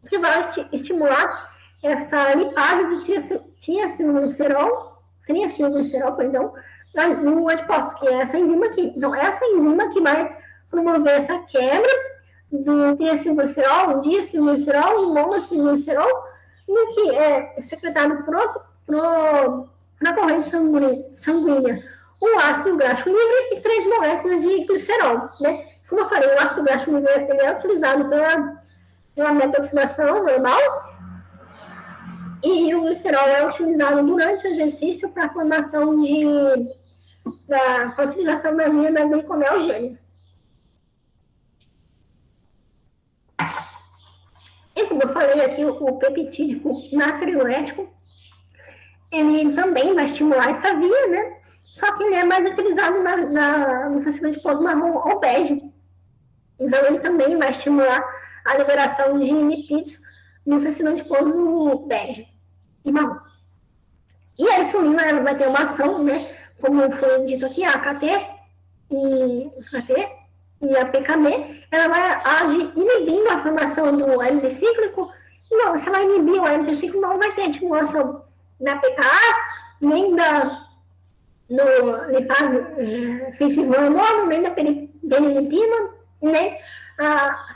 que vai estimular essa lipase do triacilglicerol, no adipócito, que é essa enzima aqui. Então, essa enzima que vai promover essa quebra do triacilglicerol, diacilglicerol e monocilglicerol, no que é secretado na corrente sanguínea o ácido graxo livre e 3 moléculas de glicerol, né? Como eu falei, o ácido graxo livre ele é utilizado pela metoxidação normal e o glicerol é utilizado durante o exercício para a formação para a utilização da linha da gliconeogênese. E como eu falei aqui, o peptídico natriurético, ele também vai estimular essa via, né? Só que ele é mais utilizado no tecido adiposo marrom ou bege. Então, ele também vai estimular a liberação de lipídios no tecido adiposo bege e marrom. E a insulina, ela vai ter uma ação, né? Como foi dito aqui, a KT e a PKB, ela vai agir inibindo a formação do AMP cíclico. Não, se ela inibir o AMP cíclico, não vai ter estimulação da PKA, nem no lipase sensível ao hormônio, nem da perinipina, nem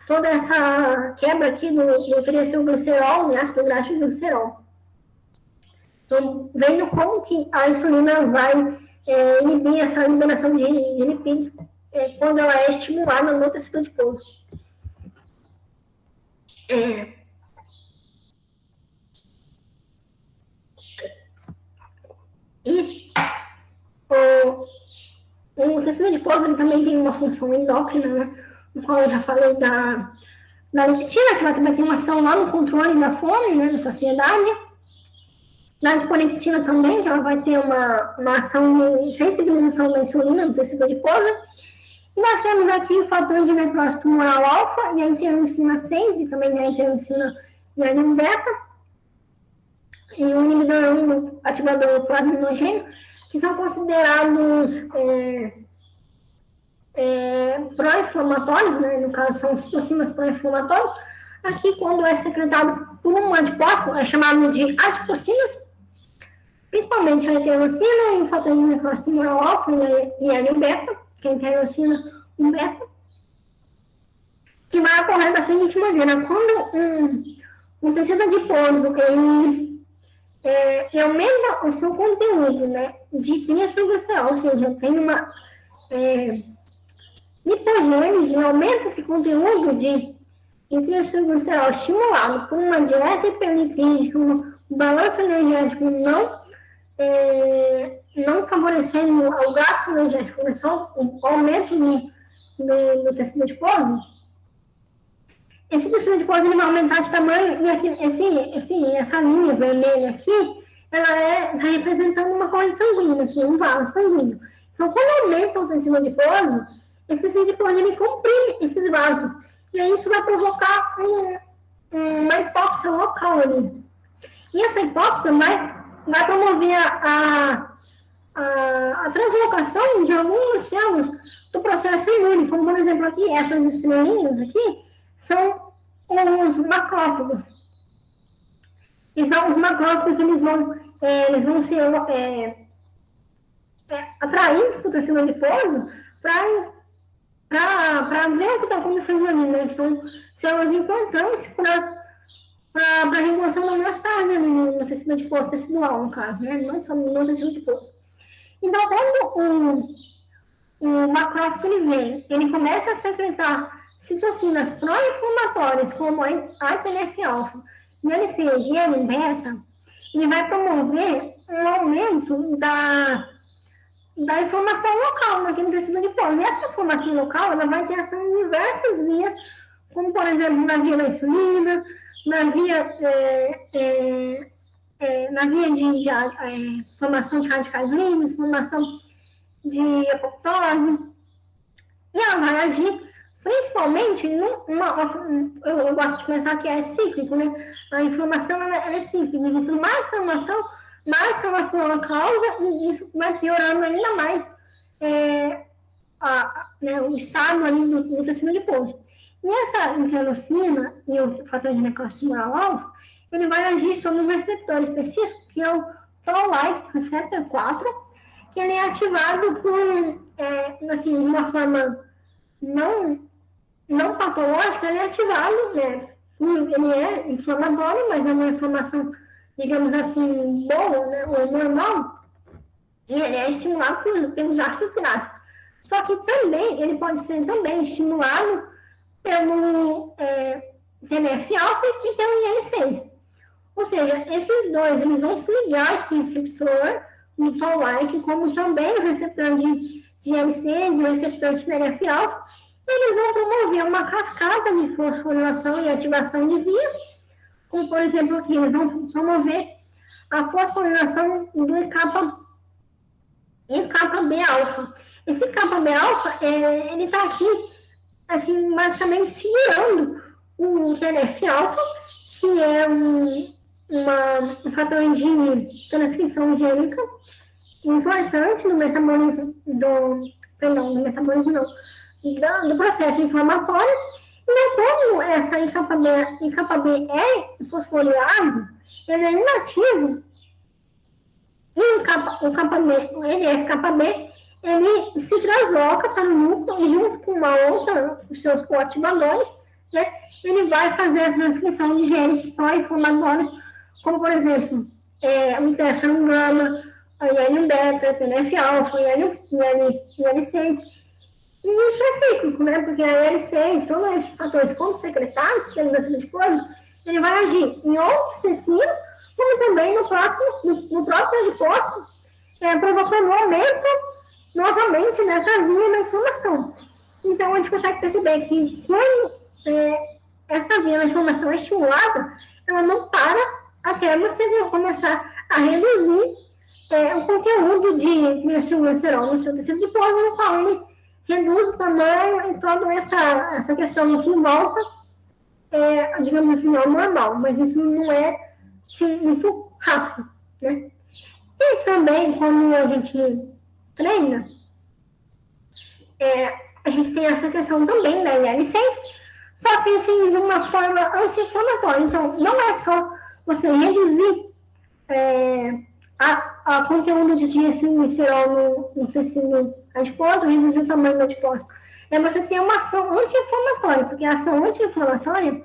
toda essa quebra aqui do triacilglicerol e ácido graxo glicerol. Então, vendo como que a insulina vai inibir essa liberação de lipídios quando ela é estimulada no tecido adiposo. E o tecido adiposo ele também tem uma função endócrina, né? No qual eu já falei da leptina, que ela também tem uma ação lá no controle da fome, né? Da saciedade. Da adiponectina também, que ela vai ter uma ação de sensibilização da insulina no tecido adiposo. E nós temos aqui o fator de necrose tumoral alfa e a interleucina 6, e também a interleucina e a beta, e o inibidor 1, ativador plasminogênio, que são considerados pró-inflamatórios, né? No caso, são citocinas pró-inflamatórios. Aqui, quando é secretado por um adipócito, é chamado de adipocinas, principalmente a interleucina e o fator de necrose tumoral alfa e a beta, que é a interleucina 1 beta, que vai ocorrer da seguinte maneira: quando um tecido adiposo ele aumenta o seu conteúdo, né, de triacilglicerol, ou seja, tem uma lipogênese, aumenta esse conteúdo de triacilglicerol estimulado por uma dieta hiperlipídica, um balanço energético não favorecendo o gasto energético, mas só o aumento do tecido adiposo, esse tecido adiposo ele vai aumentar de tamanho, e aqui, essa linha vermelha aqui, ela está representando uma corrente sanguínea, aqui, um vaso sanguíneo. Então, quando aumenta o tecido adiposo, esse tecido adiposo ele comprime esses vasos. E aí isso vai provocar uma hipóxia local ali. E essa hipóxia vai promover a translocação de algumas células do processo imune, como por exemplo aqui, essas estrelinhas aqui, são os macrófagos. Então, os macrófagos, eles vão ser atraídos para o tecido adiposo para ver o que está acontecendo ali, né? Que são células importantes para a regulação da homeostase ali no tecido adiposo tecidual, no caso, né? Não só no tecido adiposo. Então, quando o macrófago ele começa a secretar citocinas pró-inflamatórias, como a IPNF-alfa e a LCG-beta, ele vai promover um aumento da inflamação local naquele tecido adiposo. E essa inflamação local ela vai ter ação em diversas vias, como, por exemplo, na via da insulina, na via de inflamação de radicais livres, inflamação de apoptose. E ela vai agir principalmente eu gosto de pensar que é cíclico, né? A inflamação ela é cíclica. Quanto mais inflamação ela causa, e isso vai piorando ainda mais o estado ali do tecido adiposo. E essa interleucina e o fator de necrose tumoral alfa, ele vai agir sobre um receptor específico, que é o Toll-like receptor 4, que ele é ativado de uma forma não patológica, ele é ativado, né? Ele é inflamatório, mas é uma inflamação, digamos assim, boa, né? Ou normal, e ele é estimulado pelos ácidos gráficos. Só que também, ele pode ser também estimulado pelo TNF-alfa e pelo IL-6. Ou seja, esses dois, eles vão se ligar a esse receptor no Toll-like, como também o receptor de IL-6 e o receptor de TNF-alfa, eles vão promover uma cascata de fosforilação e ativação de vias, como, por exemplo, aqui, eles vão promover a fosforilação do IKB-alfa. Esse IKB-alfa, ele está aqui, assim, basicamente segurando o TNF-alfa, que é um fator de transcrição gênica importante no metabolismo do processo inflamatório. E como essa IKB é fosforilado, ele é inativo, e o NF-κB, ele se transloca para o núcleo e junto com os seus coativadores, né, ele vai fazer a transcrição de genes pró-inflamatórios, como, por exemplo, o interferon gama, a IL-beta, TNF-alfa, IL-6. E isso é cíclico, né? Porque a IL-6, todos esses fatores, como secretados pelo tecido adiposo, ele vai agir em outros tecidos, como também no próprio adiposo, provocando um aumento novamente nessa via da inflamação. Então, a gente consegue perceber que quando essa via da inflamação é estimulada, ela não para até você começar a reduzir o conteúdo de triacilglicerol no seu tecido adiposo, no qual ele reduz o tamanho e toda essa questão que volta, digamos assim, ao normal. Mas isso não é, sim, muito rápido, né? E também, quando a gente treina, a gente tem a secreção também da IL-6, só que assim, de uma forma anti-inflamatória. Então, não é só você reduzir a conteúdo de triacilglicerol no tecido adiposo, reduzir o tamanho do adiposo. É você ter uma ação anti-inflamatória, porque a ação anti-inflamatória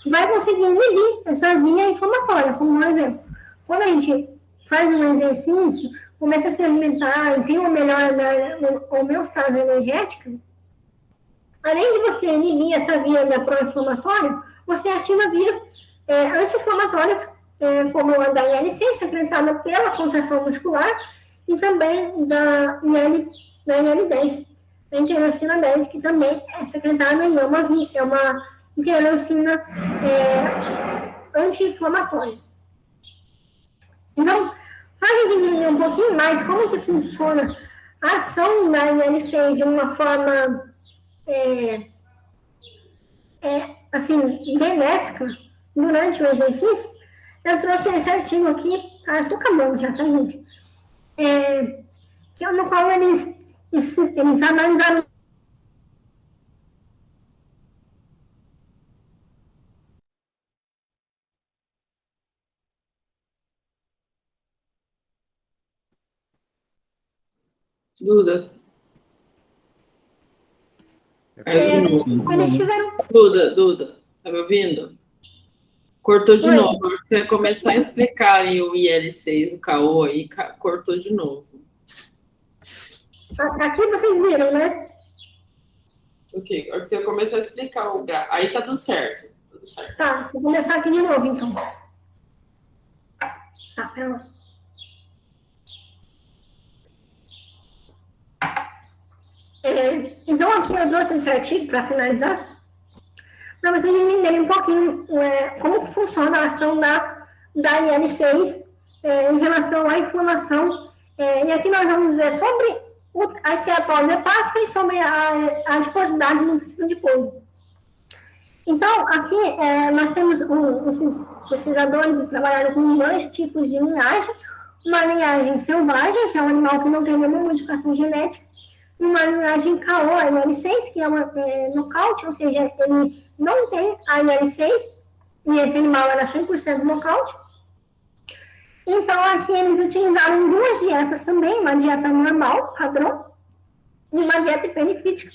vai conseguir inibir essa via inflamatória. Como, por exemplo, quando a gente faz um exercício, começa a se alimentar e tem uma melhora da homeostase energética, além de você inibir essa via da pró-inflamatória, você ativa vias anti-inflamatórias, como a da IL-6, secretada pela contração muscular, e também da IL-10, da interleucina 10, que também é secretada e é uma interleucina anti-inflamatória. Então, para a gente entender um pouquinho mais como que funciona a ação da IL-6 de uma forma assim, benéfica durante o exercício. Eu trouxe esse artigo aqui, tô acabando já, tá, gente? Que é no qual eles analisaram. Duda. Eles tiveram. Duda, tá me ouvindo? Cortou de Oi. novo. Você começar a explicar aí o IL6 do caô aí, cortou de novo. Aqui vocês viram, né? Ok, agora você começar a explicar o gráfico. Aí tá tudo certo. Tudo certo. Tá, vou começar aqui de novo, então. Tá, pera lá. Então, aqui eu trouxe esse artigo para finalizar, para vocês entenderem um pouquinho como que funciona a ação da IL-6 em relação à inflamação. E aqui nós vamos ver sobre a esteatose hepática e sobre a adiposidade no tecido adiposo. Então, aqui nós temos esses pesquisadores que trabalharam com dois tipos de linhagem. Uma linhagem selvagem, que é um animal que não tem nenhuma modificação genética, e uma linhagem KO, a IL-6, que é uma nocaute, ou seja, ele não tem a IL-6, e esse animal era 100% nocaute. Então, aqui eles utilizaram duas dietas também, uma dieta normal, padrão, e uma dieta hiperlipídica,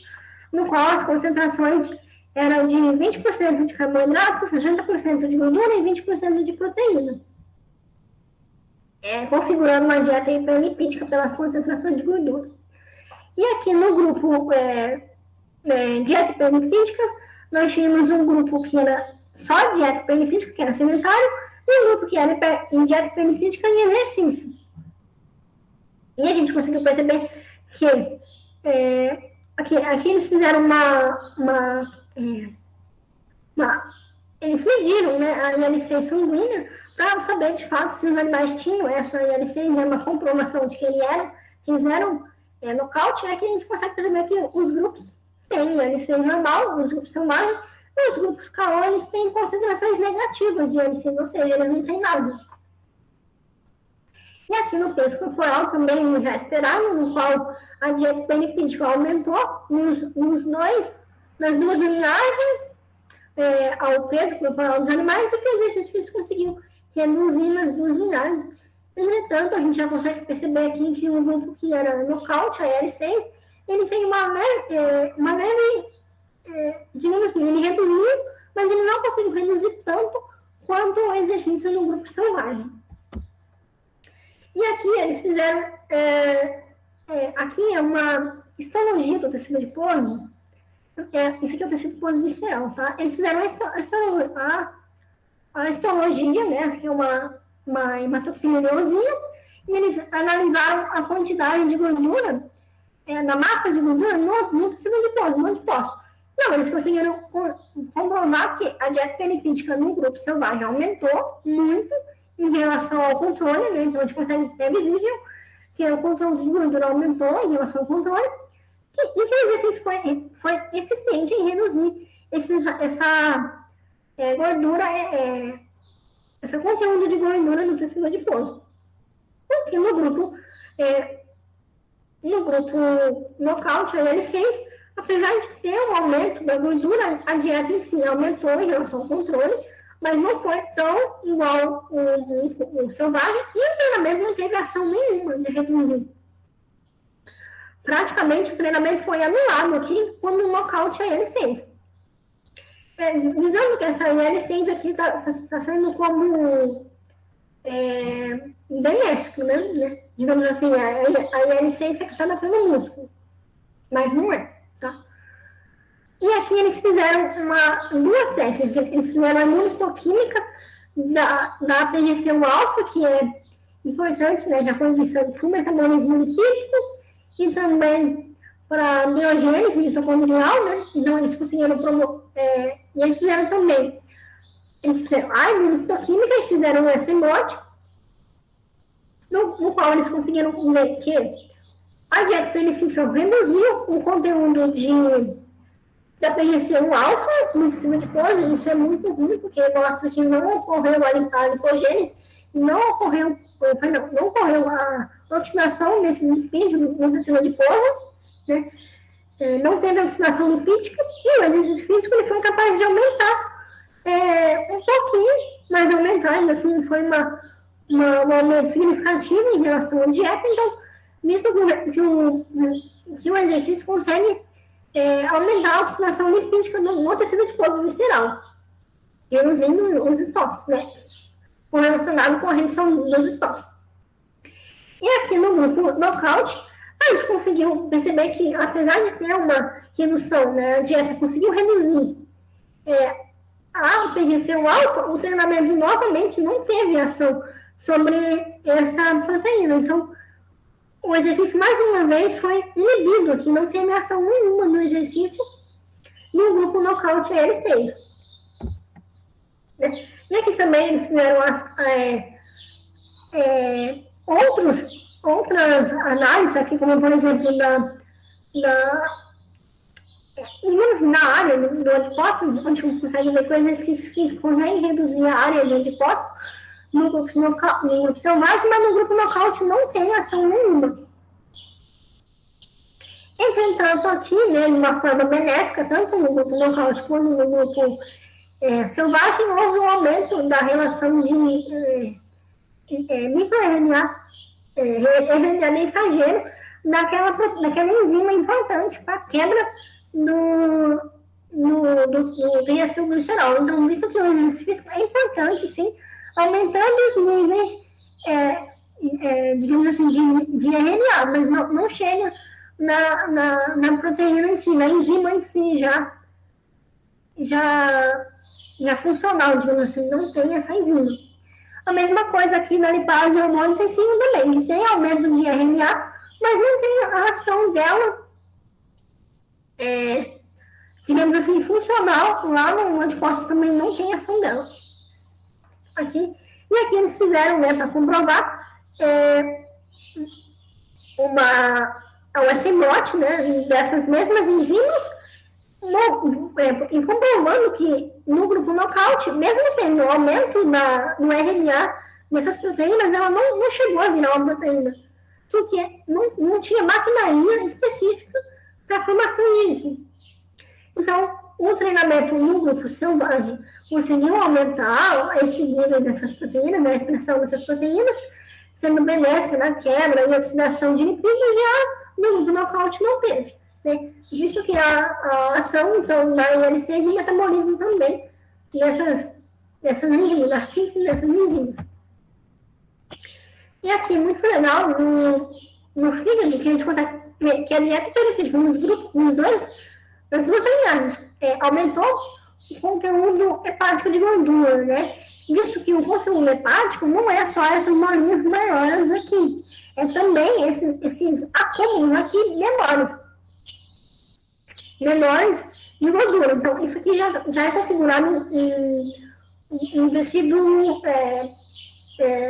no qual as concentrações eram de 20% de carboidrato, 60% de gordura e 20% de proteína. Configurando uma dieta hiperlipídica pelas concentrações de gordura. E aqui no grupo dieta hiperlipídica, nós tínhamos um grupo que era só dieta hiperlipídica, que era sedentário, e um grupo que era em dieta hiperlipídica e exercício. E a gente conseguiu perceber que aqui eles fizeram eles mediram, né, a IL-6 sanguínea para saber de fato se os animais tinham essa IL-6, né, uma comprovação de que eles eram nocaute. Aqui a gente consegue perceber que os grupos têm IL-6 normal, os grupos selvagens, e os grupos KO, eles têm concentrações negativas de IL-6, ou seja, eles não têm nada. E aqui no peso corporal também já esperado, no qual a dieta hiperlipídica aumentou nas duas linhagens ao peso corporal dos animais, e que o exercício físico conseguiu reduzir nas duas linhagens. Entretanto, a gente já consegue perceber aqui que um grupo que era nocaute, a IL-6, ele tem uma leve, digamos assim, ele reduziu, mas ele não conseguiu reduzir tanto quanto o exercício no grupo selvagem. E aqui eles fizeram, aqui é uma histologia do tecido adiposo. Isso aqui é o tecido adiposo visceral, tá? Eles fizeram a histologia, né? Que é uma hematoxina e eosina, e eles analisaram a quantidade de gordura, da massa de gordura no tecido adiposo, no adipócito. Não, eles conseguiram comprovar que a dieta hiperlipídica no grupo selvagem aumentou muito em relação ao controle, né? Então a gente consegue, é visível que o controle de gordura aumentou em relação ao controle, e que o exercício foi eficiente em reduzir essa gordura, esse conteúdo de gordura no tecido adiposo. Porque no grupo nocaute, a IL-6, apesar de ter um aumento da gordura, a dieta em si aumentou em relação ao controle, mas não foi tão igual o selvagem, e o treinamento não teve ação nenhuma de reduzir. Praticamente o treinamento foi anulado aqui quando o nocaute é IL-6. Dizendo que essa IL-6 aqui está sendo como benéfico, né? Digamos assim, a IL-6 secretada pelo músculo, mas não é, tá? E aqui eles fizeram duas técnicas. Eles fizeram a imunistoquímica da PGC-alfa, que é importante, né? Já foi vista para o metabolismo lipídico e também para a biogênese mitocondrial, né? Então, eles conseguiram e eles fizeram também, eles fizeram a imunistoquímica e fizeram o STMOD, no qual eles conseguiram ver que A dieta periférica reduziu o conteúdo da PGC-1-alfa no tecido adiposo. Isso é muito ruim, porque mostra que não ocorreu a lipogênese e não ocorreu a oxidação desses lipídios no tecido adiposo, né? Não teve oxidação lipídica, e o exercício físico ele foi capaz de aumentar um pouquinho, mas aumentar ainda assim foi um aumento significativo em relação à dieta. Então, visto que o exercício consegue aumentar a oxidação lipídica no tecido adiposo visceral, reduzindo os estoques, né? Correlacionado com a redução dos estoques. E aqui no grupo knockout, a gente conseguiu perceber que, apesar de ter uma redução, né, a dieta conseguiu reduzir a PGC-alfa, o treinamento novamente não teve ação sobre essa proteína. Então, o exercício, mais uma vez, foi inibido aqui, não teve ação nenhuma no exercício no grupo knockout L6. E aqui também eles fizeram outras análises aqui, como por exemplo na área do adipócito, onde a gente consegue ver que o exercício físico consegue reduzir a área do adipócito no grupo selvagem, mas no grupo knockout não tem ação nenhuma. Entretanto, aqui, né, de uma forma benéfica, tanto no grupo knockout quanto no grupo selvagem, houve um aumento da relação de microRNA, RNA mensageiro, daquela enzima importante para a quebra do triacilglicerol. Então, visto que o exercício físico é importante, sim, aumentando os níveis, digamos assim, de RNA, mas não chega na proteína em si, na enzima em si, já funcional, digamos assim, não tem essa enzima. A mesma coisa aqui na lipase hormônio sensível também, que tem aumento de RNA, mas não tem a ação dela, digamos assim, funcional. Lá no anticorpo também não tem ação dela. Aqui. E aqui eles fizeram, né, para comprovar, o SMOT, né, dessas mesmas enzimas, e comprovando que no grupo knockout, mesmo tendo aumento no RNA dessas proteínas, ela não chegou a virar uma proteína, porque não tinha maquinaria específica para a formação disso. Então, o treinamento no grupo selvagem conseguiu aumentar esses níveis dessas proteínas, né, a expressão dessas proteínas, sendo benéfica na quebra e oxidação de lipídios, já no grupo knockout não teve. Né? Visto que a ação, então, da IL-6 no metabolismo também dessas enzimas, da síntese dessas enzimas. E aqui, muito legal, no fígado, que a gente consegue ver que a dieta periférica nas duas linhagens aumentou o conteúdo hepático de gordura, né? Visto que o conteúdo hepático não é só essas bolinhas maiores aqui, é também esses acúmulos aqui menores de gordura. Então, isso aqui já é configurado em tecido,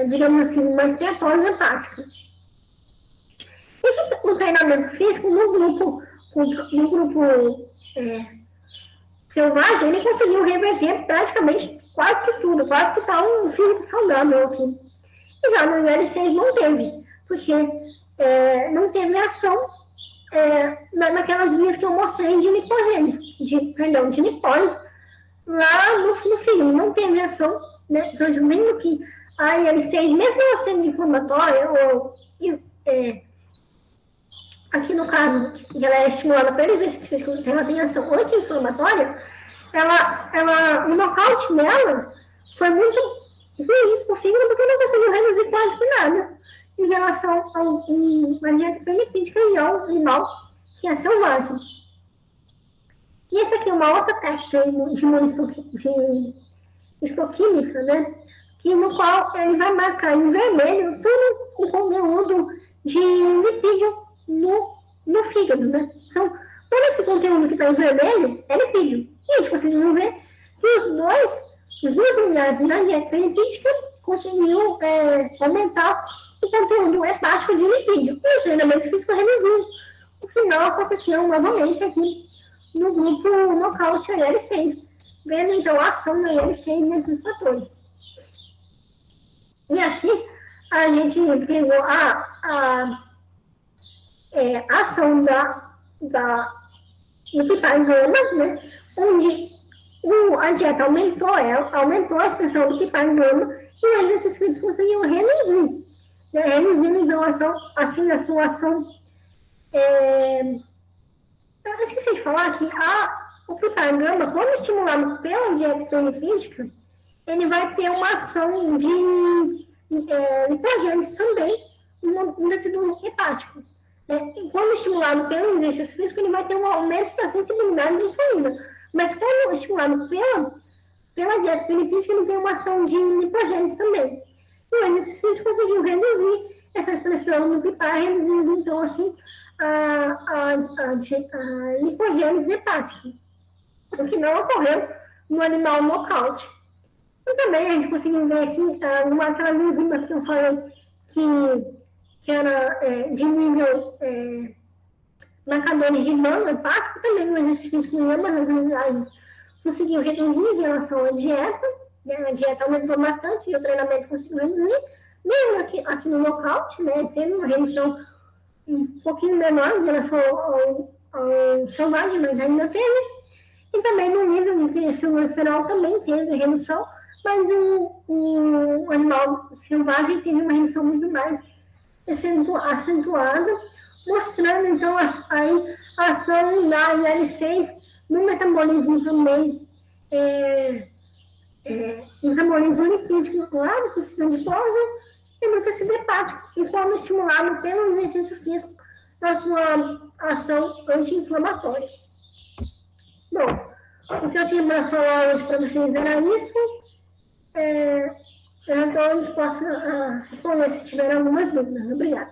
digamos assim, uma esteatose hepática. E o treinamento físico no grupo selvagem, ele conseguiu reverter praticamente quase que tudo, quase que está um fígado saudável aqui. E já no IL-6 não teve, porque não teve ação naquelas linhas que eu mostrei de lipogênese, de lipólise, lá no fígado, não teve ação, né? Então, vendo que a IL-6, mesmo ela sendo inflamatória, aqui no caso, que ela é estimulada pelo exercício físico, ela tem ação anti-inflamatória, o nocaute dela foi muito ruim para o fígado, porque não conseguiu reduzir quase que nada em relação à dieta lipídica e ao animal, que é selvagem. E essa aqui é uma outra técnica de histoquímica, né? No qual ele vai marcar em vermelho todo o conteúdo de lipídio no fígado, né? Então, todo esse conteúdo que está em vermelho é lipídio. E a gente conseguiu ver que as duas linhagens da dieta lipídica conseguiu aumentar o conteúdo hepático de lipídio. E o treinamento físico reduziu. O final aconteceu novamente aqui no grupo nocaute IL-6, vendo então a ação do IL-6 nesses fatores. E aqui a gente pegou a ação do pipargama, né, onde a dieta aumentou a expressão do pipargama e o exercício físico conseguiu reduzir, né, reduzindo então a sua ação. Eu esqueci de falar que o pipargama, quando estimulado pela dieta hiperlipídica, ele vai ter uma ação de lipogênese também no tecido hepático. Né? E quando estimulado pelo exercício físico, ele vai ter um aumento da sensibilidade de insulina. Mas quando estimulado pela dieta hiperlipídica, ele tem uma ação de lipogênese também. E o exercício físico conseguiu reduzir essa expressão no pipar, reduzindo então assim a lipogênese hepática, o que não ocorreu no animal nocaute. E também a gente conseguiu ver aqui uma daquelas enzimas que eu falei que era de nível marcadores de dano hepático, também no exercício físico em ambas as linhagens conseguiu reduzir em relação à dieta, né? A dieta aumentou bastante e o treinamento conseguiu reduzir, mesmo aqui no nocaute, né? Teve uma redução um pouquinho menor em relação ao selvagem, mas ainda teve. E também no nível de criação visceral também teve redução, mas o animal selvagem teve uma redução muito mais acentuada, mostrando então a ação da IL-6 no metabolismo também, metabolismo lipídico lá no tecido adiposo e no tecido hepático, e quando estimulado pelo exercício físico na sua ação anti-inflamatória. Bom, o que eu tinha para falar hoje para vocês era isso. Eu estou disposta a responder se tiver algumas dúvidas. Obrigada.